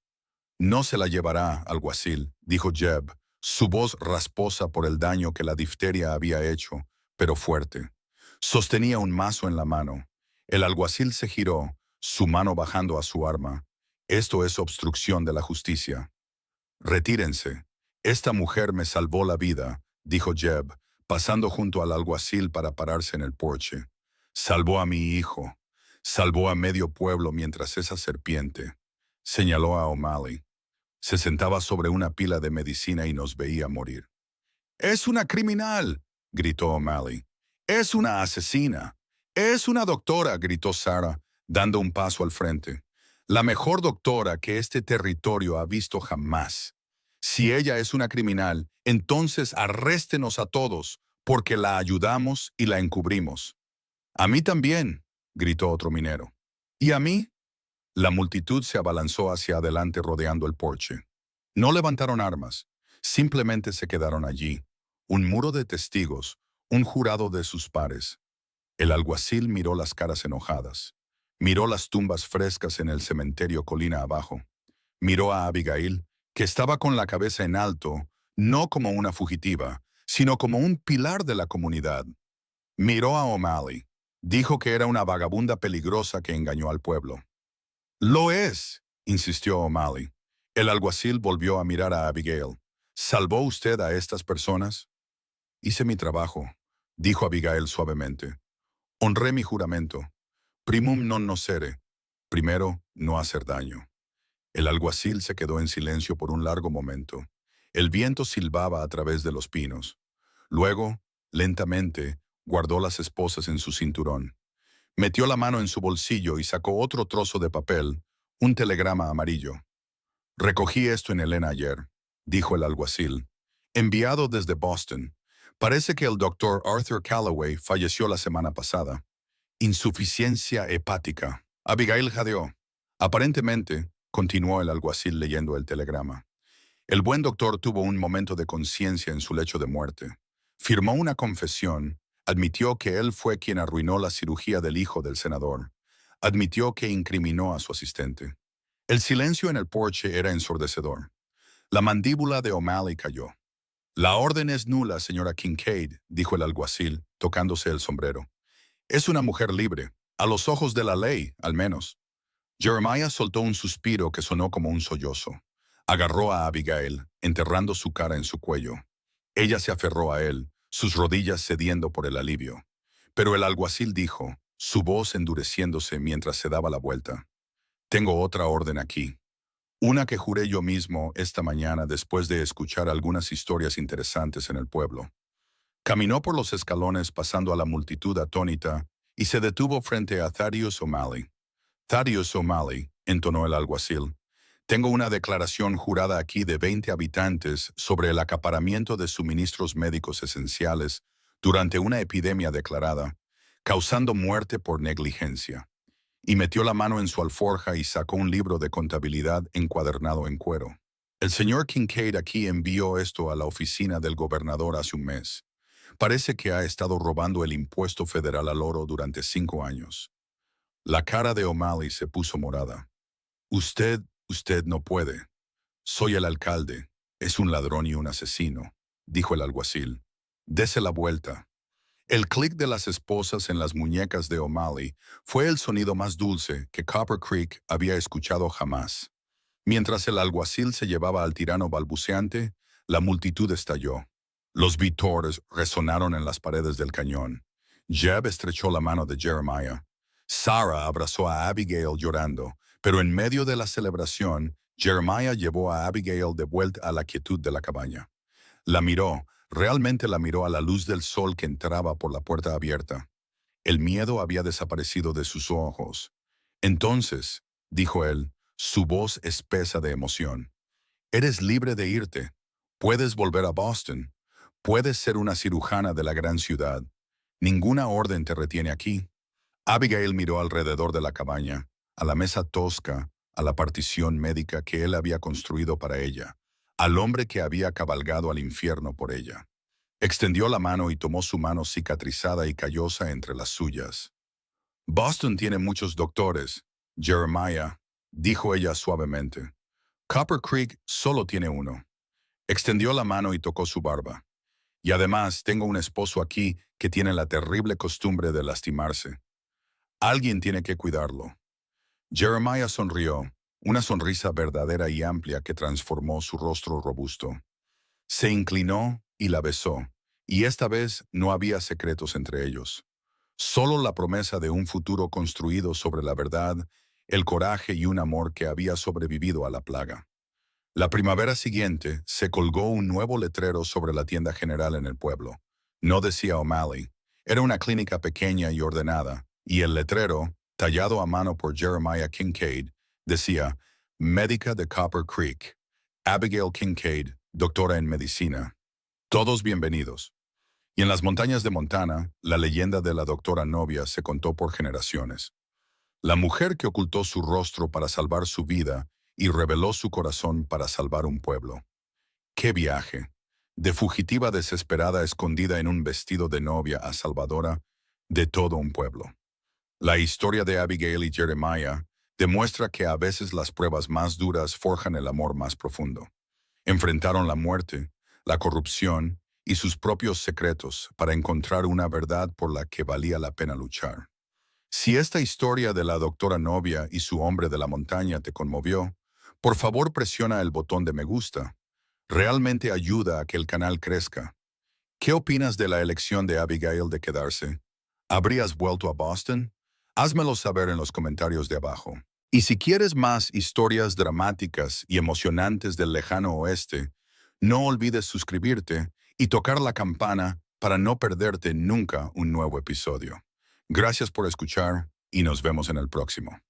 Speaker 1: No se la llevará, alguacil, dijo Jeb, su voz rasposa por el daño que la difteria había hecho, pero fuerte. Sostenía un mazo en la mano. El alguacil se giró, su mano bajando a su arma. Esto es obstrucción de la justicia. Retírense. Esta mujer me salvó la vida, dijo Jeb, pasando junto al alguacil para pararse en el porche. Salvó a mi hijo. Salvó a medio pueblo mientras esa serpiente. Señaló a O'Malley. Se sentaba sobre una pila de medicina y nos veía morir. «¡Es una criminal!», gritó O'Malley. «¡Es una asesina!». «Es una doctora!», gritó Sarah, dando un paso al frente. «La mejor doctora que este territorio ha visto jamás. Si ella es una criminal, entonces arréstenos a todos, porque la ayudamos y la encubrimos». «A mí también», gritó otro minero. «¿Y a mí?». La multitud se abalanzó hacia adelante rodeando el porche. No levantaron armas, simplemente se quedaron allí. Un muro de testigos, un jurado de sus pares. El alguacil miró las caras enojadas. Miró las tumbas frescas en el cementerio colina abajo. Miró a Abigail, que estaba con la cabeza en alto, no como una fugitiva, sino como un pilar de la comunidad. Miró a O'Malley. Dijo que era una vagabunda peligrosa que engañó al pueblo. «Lo es», insistió O'Malley. El alguacil volvió a mirar a Abigail. «¿Salvó usted a estas personas?». «Hice mi trabajo», dijo Abigail suavemente. «Honré mi juramento. Primum non nocere». Primero, no hacer daño. El alguacil se quedó en silencio por un largo momento. El viento silbaba a través de los pinos. Luego, lentamente, guardó las esposas en su cinturón. Metió la mano en su bolsillo y sacó otro trozo de papel, un telegrama amarillo. «Recogí esto en Helena ayer», dijo el alguacil. «Enviado desde Boston. Parece que el doctor Arthur Calloway falleció la semana pasada. Insuficiencia hepática». Abigail jadeó. «Aparentemente», continuó el alguacil leyendo el telegrama, «el buen doctor tuvo un momento de conciencia en su lecho de muerte. Firmó una confesión. Admitió que él fue quien arruinó la cirugía del hijo del senador. Admitió que incriminó a su asistente». El silencio en el porche era ensordecedor. La mandíbula de O'Malley cayó. «La orden es nula, señora Kincaid», dijo el alguacil, tocándose el sombrero. «Es una mujer libre, a los ojos de la ley, al menos». Jeremiah soltó un suspiro que sonó como un sollozo. Agarró a Abigail, enterrando su cara en su cuello. Ella se aferró a él, sus rodillas cediendo por el alivio. Pero el alguacil dijo, su voz endureciéndose mientras se daba la vuelta: «Tengo otra orden aquí. Una que juré yo mismo esta mañana después de escuchar algunas historias interesantes en el pueblo». Caminó por los escalones pasando a la multitud atónita y se detuvo frente a Thaddeus O'Malley. «Thaddeus O'Malley», entonó el alguacil, Tengo una declaración jurada aquí de 20 habitantes sobre el acaparamiento de suministros médicos esenciales durante una epidemia declarada, causando muerte por negligencia. Y metió la mano en su alforja y sacó un libro de contabilidad encuadernado en cuero. El señor Kincaid aquí envió esto a la oficina del gobernador hace un mes. Parece que ha estado robando el impuesto federal al oro durante 5 años. La cara de O'Malley se puso morada. Usted no puede. Soy el alcalde. Es un ladrón y un asesino, dijo el alguacil. Dese la vuelta. El clic de las esposas en las muñecas de O'Malley fue el sonido más dulce que Copper Creek había escuchado jamás. Mientras el alguacil se llevaba al tirano balbuceante, la multitud estalló. Los vitores resonaron en las paredes del cañón. Jeb estrechó la mano de Jeremiah. Sarah abrazó a Abigail llorando, pero en medio de la celebración, Jeremiah llevó a Abigail de vuelta a la quietud de la cabaña. La miró, realmente la miró a la luz del sol que entraba por la puerta abierta. El miedo había desaparecido de sus ojos. Entonces, dijo él, su voz espesa de emoción, eres libre de irte. Puedes volver a Boston. Puedes ser una cirujana de la gran ciudad. Ninguna orden te retiene aquí. Abigail miró alrededor de la cabaña, a la mesa tosca, a la partición médica que él había construido para ella, al hombre que había cabalgado al infierno por ella. Extendió la mano y tomó su mano cicatrizada y callosa entre las suyas. Boston tiene muchos doctores, Jeremiah, dijo ella suavemente. Copper Creek solo tiene uno. Extendió la mano y tocó su barba. Y además tengo un esposo aquí que tiene la terrible costumbre de lastimarse. Alguien tiene que cuidarlo. Jeremiah sonrió, una sonrisa verdadera y amplia que transformó su rostro robusto. Se inclinó y la besó, y esta vez no había secretos entre ellos. Solo la promesa de un futuro construido sobre la verdad, el coraje y un amor que había sobrevivido a la plaga. La primavera siguiente se colgó un nuevo letrero sobre la tienda general en el pueblo. No decía O'Malley. Era una clínica pequeña y ordenada, y el letrero, tallado a mano por Jeremiah Kincaid, decía Médica de Copper Creek, Abigail Kincaid, doctora en medicina. Todos bienvenidos. Y en las montañas de Montana, la leyenda de la doctora novia se contó por generaciones. La mujer que ocultó su rostro para salvar su vida y reveló su corazón para salvar un pueblo. ¡Qué viaje! De fugitiva desesperada escondida en un vestido de novia a salvadora de todo un pueblo. La historia de Abigail y Jeremiah demuestra que a veces las pruebas más duras forjan el amor más profundo. Enfrentaron la muerte, la corrupción y sus propios secretos para encontrar una verdad por la que valía la pena luchar. Si esta historia de la doctora novia y su hombre de la montaña te conmovió, por favor presiona el botón de me gusta. Realmente ayuda a que el canal crezca. ¿Qué opinas de la elección de Abigail de quedarse? ¿Habrías vuelto a Boston? Házmelo saber en los comentarios de abajo. Y si quieres más historias dramáticas y emocionantes del lejano oeste, no olvides suscribirte y tocar la campana para no perderte nunca un nuevo episodio. Gracias por escuchar y nos vemos en el próximo.